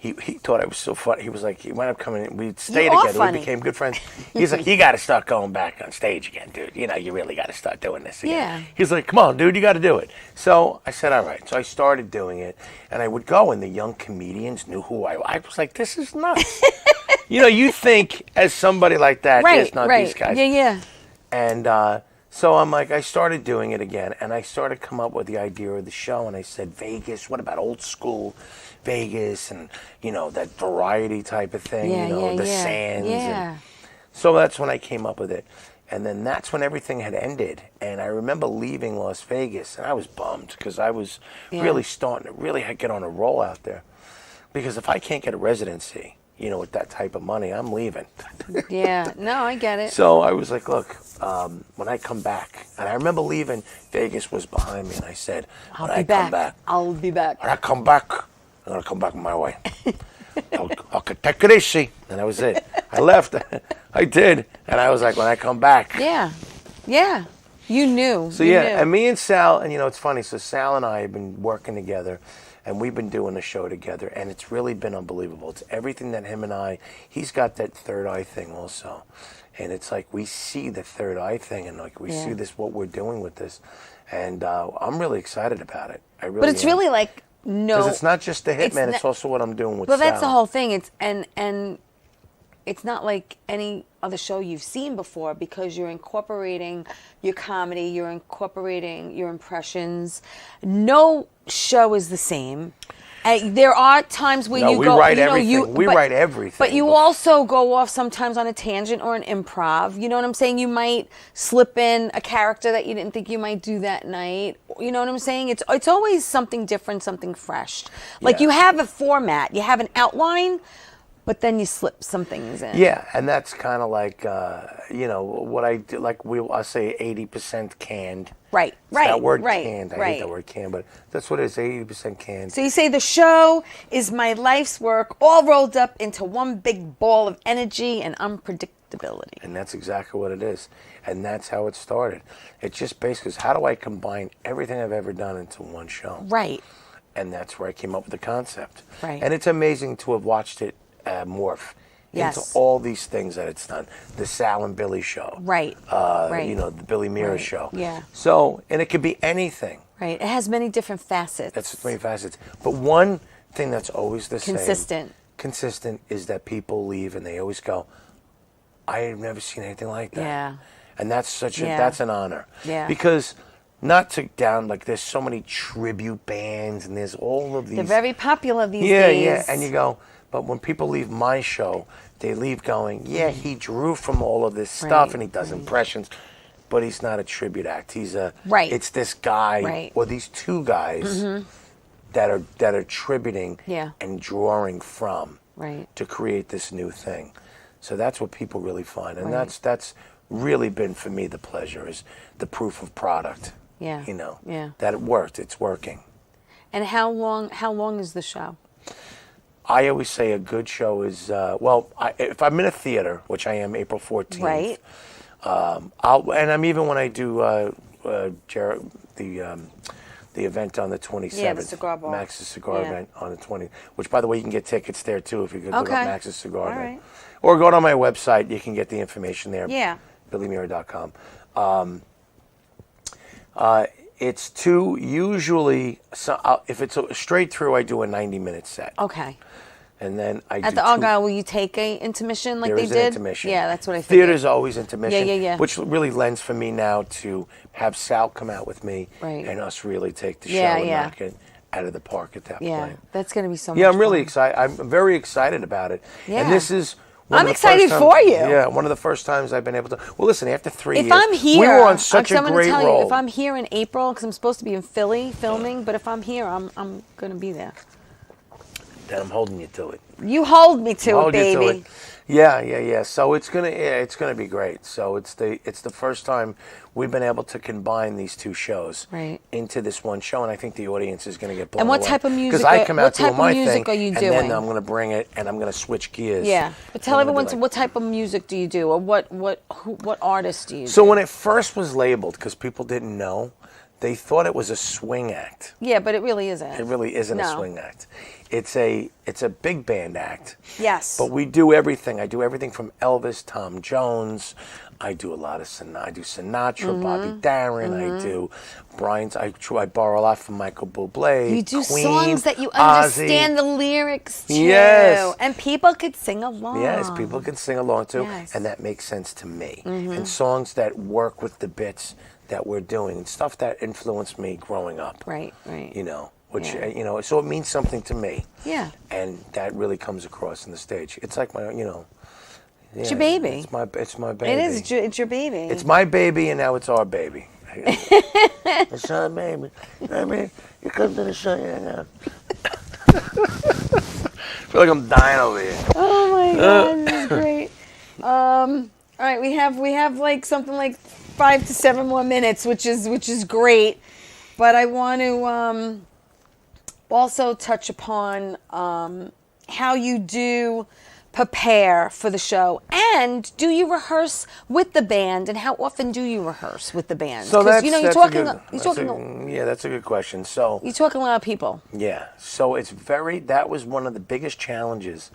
he thought I was so funny. He was like, he wound up coming in. We stayed together. Funny. We became good friends. He's like, you got to start going back on stage again, dude. You know, you really got to start doing this again. Yeah. He's like, come on, dude, you got to do it. So I said, all right. So I started doing it. And I would go, and the young comedians knew who I was like, this is nuts. You know, you think as somebody like that, it's not these guys. Yeah. And so I'm like, I started doing it again, and I started come up with the idea of the show, and I said, Vegas, what about old school Vegas, and, you know, that variety type of thing, the Sands. Yeah. And so that's when I came up with it. And then that's when everything had ended. And I remember leaving Las Vegas, and I was bummed because I was really starting to really get on a roll out there. Because if I can't get a residency, you know, with that type of money, I'm leaving. Yeah, no, I get it. So I was like, look, when I come back, and I remember leaving, Vegas was behind me, and I said, when I come back, I'll be back. when I come back, I'm going to come back my way. I'll take it easy. And that was it. I left. I did. And I was like, when I come back. Yeah. You knew. So you yeah, knew. and me and Sal, and you know, it's funny. So Sal and I have been working together, and we've been doing a show together, and it's really been unbelievable. It's everything that him and he's got that third eye thing also. And it's like we see the third eye thing, and like we see this, what we're doing with this. And I'm really excited about it. I really But it's am. really like, no. Because it's not just the Hitman, it's also what I'm doing with Well, Sal. that's the whole thing. It's and it's not like any other show you've seen before because you're incorporating your comedy, you're incorporating your impressions. No show is the same. There are times where you we go, write you know, everything. We write everything. But you also go off sometimes on a tangent or an improv. You know what I'm saying? You might slip in a character that you didn't think you might do that night. You know what I'm saying? It's always something different, something fresh. Like you have a format, you have an outline, but then you slip some things in. Yeah, and that's kind of like, what I do. Like I say 80% canned. Right. That word right, canned. I right. hate that word canned, but that's what it is, 80% canned. So you say the show is my life's work all rolled up into one big ball of energy and unpredictability. And that's exactly what it is. And that's how it started. It just basically is, how do I combine everything I've ever done into one show? Right. And that's where I came up with the concept. Right. And it's amazing to have watched it morph Yes. into all these things that it's done. The Sal and Billy show. Right. Right. The Billy Mira Right. show. Yeah. So, and it could be anything. Right. It has many different facets. That's many facets. But one thing that's always the Consistent. consistent is that people leave and they always go, I have never seen anything like that. Yeah. And that's Yeah. that's an honor. Yeah. Because not to down, like there's so many tribute bands and there's all of these. They're very popular these days. Yeah. And you go, but when people leave my show, they leave going, yeah, he drew from all of this stuff Right, and he does impressions, but he's not a tribute act. He's a, Right. it's this guy Right. or these two guys that are tributing Yeah. and drawing from Right. to create this new thing. So that's what people really find. And Right. that's really been for me the pleasure, is the proof of product. Yeah. Yeah. That it worked. It's working. And how long is the show? I always say a good show is, if I'm in a theater, which I am April 14th. Right. And I'm even when I do the event on the 27th. Yeah, the cigar bar. Max's Cigar Yeah. event on the 20th, which, by the way, you can get tickets there, too, if you go look Okay. up Max's Cigar All event. right. Or go to my website. You can get the information there. Yeah. BillyMira.com. It's usually, if it's a straight through, I do a 90-minute set. Okay. And then I do At the Argyle, will you take a intermission like there they is did? an intermission. Yeah, that's what I figured. Theater's always intermission. Yeah. Which really lends for me now to have Sal come out with me Right. and us really take the show Yeah, and yeah. knock it out of the park at that Yeah, point. that's going to be so much Yeah, I'm really fun. excited. I'm very excited about it. Yeah. And this is one I'm of the excited first for you. Yeah, one of the first times I've been able to. Well, listen, after 3 If years, I'm here, we were on such a I'm gonna great tell roll. you, if I'm here in April, because I'm supposed to be in Philly filming, but if I'm here, I'm going to be there. Then I'm holding you to it. You hold me to it, Hold you to baby. it. Yeah. So it's gonna be great. So it's the first time we've been able to combine these two shows Right. into this one show, and I think the audience is gonna get blown And what away. type of music Because I are- come what out type doing of my music thing, are you and doing? then I'm gonna bring it, and I'm gonna switch gears. Yeah, but tell I'm gonna everyone be like- what type of music do you do, or what artists do you do? So when it first was labeled, because people didn't know, they thought it was a swing act. Yeah, but it really isn't. It really isn't a No. swing act. It's a big band act. Yes. But we do everything. I do everything from Elvis, Tom Jones. I do a lot of I do Sinatra, Mm-hmm. Bobby Darin. I do Brian's. I borrow a lot from Michael Bublé. You do Queen, songs that you Ozzy. understand the lyrics to. Yes. And people could sing along. Yes, people can sing along too, Yes. and that makes sense to me. Mm-hmm. And songs that work with the bits that we're doing, and stuff that influenced me growing up. Right. Which Yeah. so it means something to me. Yeah. And that really comes across in the stage. It's like my, It's your baby. It's my baby. It is. It's your baby. It's my baby, and now it's our baby. It's our baby. I mean, you come to the show, yeah. I feel like I'm dying over here. Oh my god, this is great. All right, we have like something like 5 to 7 more minutes, which is great. But I want to also touch upon how you do prepare for the show, and do you rehearse with the band, and how often do you rehearse with the band? So 'Cause, that's you're that's talking a good, that's a good question. So you're talking a lot of people. yeah, so that was one of the biggest challenges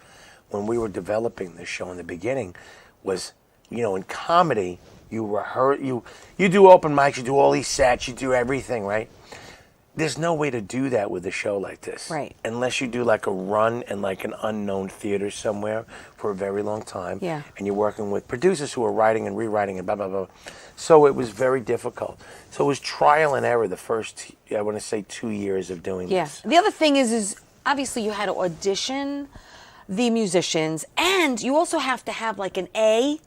when we were developing this show in the beginning, was, in comedy, you rehearse, you do open mics, you do all these sets, you do everything, right? there's no way to do that with a show like this. Right. Unless you do like a run in like an unknown theater somewhere for a very long time. Yeah. And you're working with producers who are writing and rewriting and blah, blah, blah. So it was very difficult. So it was trial and error the first, I want to say, 2 years of doing this. The other thing is obviously you had to audition the musicians, and you also have to have like an A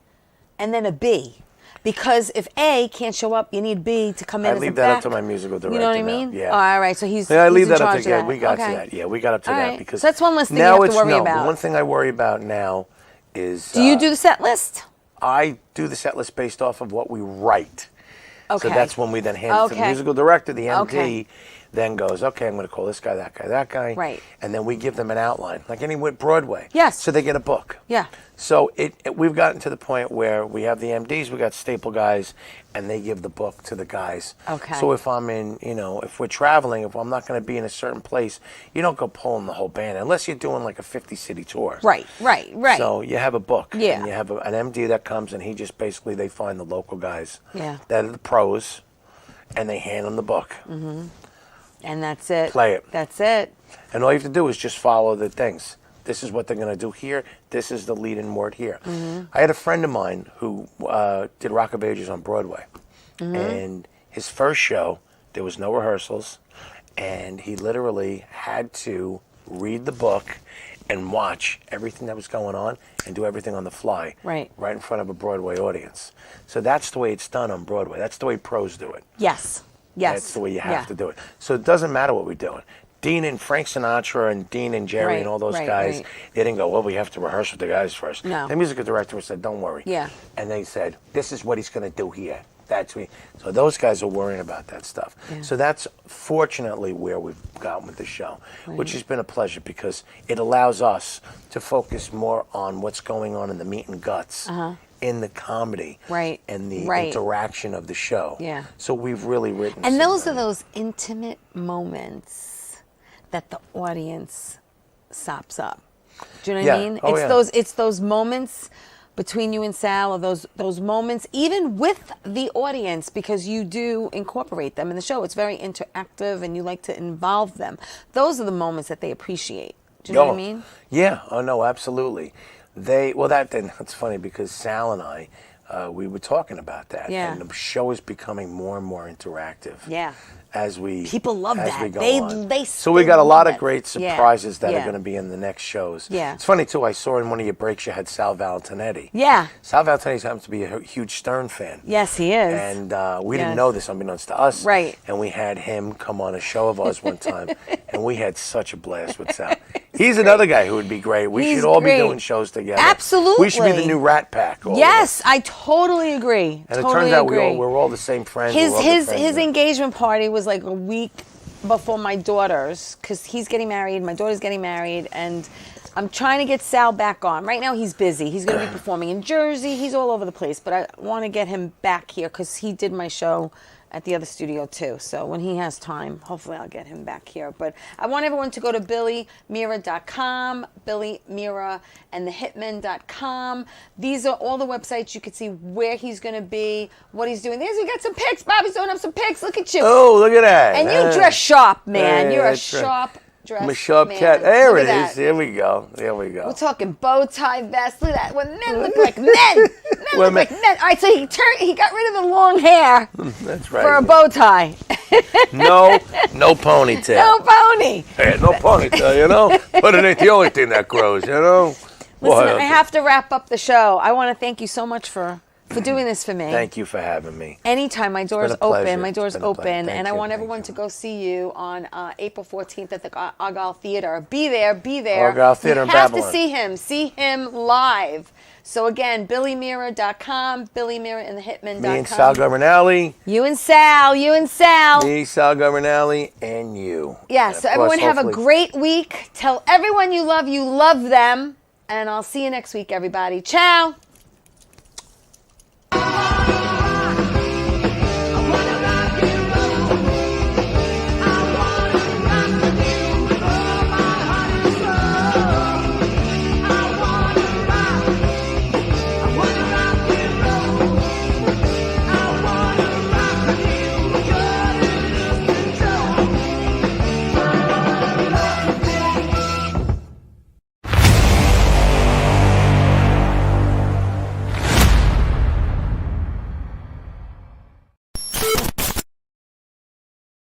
and then a B. Because if A can't show up, you need B to come in as a I leave that up back. to my musical director. You know what I now. mean? Yeah. Oh, all right. So he's I leave he's in that up charge to of that. we got Okay. to that. Yeah, we got up to All that right. because So that's one less thing you now have to worry about. The one thing I worry about now is Do you do the set list? I do the set list based off of what we write. Okay. So that's when we then hand it to the Okay. musical director. The MD Okay. then goes, okay, I'm going to call this guy, that guy, that guy. Right. And then we give them an outline, like any with Broadway. Yes. So they get a book. Yeah. So we've gotten to the point where we have the MDs, we got staple guys, and they give the book to the guys. Okay. So if I'm in, if we're traveling, if I'm not going to be in a certain place, you don't go pulling the whole band unless you're doing like a 50-city tour. Right. So you have a book. Yeah. And you have an MD that comes and he just basically, they find the local guys. Yeah. That are the pros, and they hand them the book. Mm-hmm. And that's it. Play it. That's it. And all you have to do is just follow the things. This is what they're going to do here. This is the lead-in word here. Mm-hmm. I had a friend of mine who did Rock of Ages on Broadway. Mm-hmm. And his first show, there was no rehearsals. And he literally had to read the book and watch everything that was going on and do everything on the fly. Right. Right in front of a Broadway audience. So that's the way it's done on Broadway. That's the way pros do it. Yes. That's the way you have to do it. So it doesn't matter what we're doing. Dean and Frank Sinatra and Dean and Jerry and all those guys, they didn't go, well, we have to rehearse with the guys first. No. The musical director said, don't worry. Yeah. And they said, this is what he's going to do here. That's me. So those guys are worrying about that stuff. Yeah. So that's fortunately where we've gotten with the show, which has been a pleasure because it allows us to focus more on what's going on in the meat and guts. In the comedy and the interaction of the show. Yeah. So we've really written And some, those are those intimate moments that the audience sops up. Do you know what I mean? It's those moments between you and Sal, or those moments even with the audience, because you do incorporate them in the show. It's very interactive and you like to involve them. Those are the moments that they appreciate. Do you know what I mean? Yeah. Oh no, absolutely. That's funny because Sal and I, we were talking about that. Yeah. And the show is becoming more and more interactive. Yeah. People love that. We go So we got a lot of it. great surprises that Yeah. are going to be in the next shows. Yeah. It's funny too. I saw in one of your breaks you had Sal Valentinetti. Yeah. Sal Valentinetti happens to be a huge Stern fan. Yes, he is. And we didn't know this, unbeknownst to us. Right. And we had him come on a show of ours one time, and we had such a blast with Sal. He's another guy who would be great. We He's should all great. be doing shows together. Absolutely. We should be the new Rat Pack. Yes, I totally agree. And totally it turns out agree. we're all the same friends. His engagement party was like a week before my daughter's, because he's getting married, my daughter's getting married, and I'm trying to get Sal back on. Right now he's busy. He's going to be performing in Jersey. He's all over the place, but I want to get him back here because he did my show at the other studio too. So when he has time, hopefully I'll get him back here. But I want everyone to go to BillyMira.com, Billy Mira and thehitmen.com. These are all the websites you can see where he's going to be, what he's doing. We got some pics. Bobby's throwing up some pics. Look at you. Oh, look at that. And you dress sharp, man. Hey, You're a that's right. sharp dress I'm a sharp man. cat. There Look it at is. that. There we go. There we go. We're talking bow tie vest. Look at that. When men look like men. Men look like men. All right, so he got rid of the long hair That's right. for a bow tie. No ponytail. No pony. Hey, no ponytail, But it ain't the only thing that grows, Listen, I have to wrap up the show. I want to thank you so much for doing this for me. Thank you for having me. Anytime. My door's a pleasure. open. My door's It's been a pleasure. open. Thank And I you. want Thank everyone you. to go see you on April 14th at the Argyle Theater. Be there. Argyle Theater in You have Babylon. to see him. See him live. So again, BillyMira.com, BillyMira and thehitmen.com. Me and Sal Governale. You and Sal. Me, Sal Governale, and you. Yeah, And of so course, everyone have a hopefully- great week. Tell everyone you love them. And I'll see you next week, everybody. Ciao.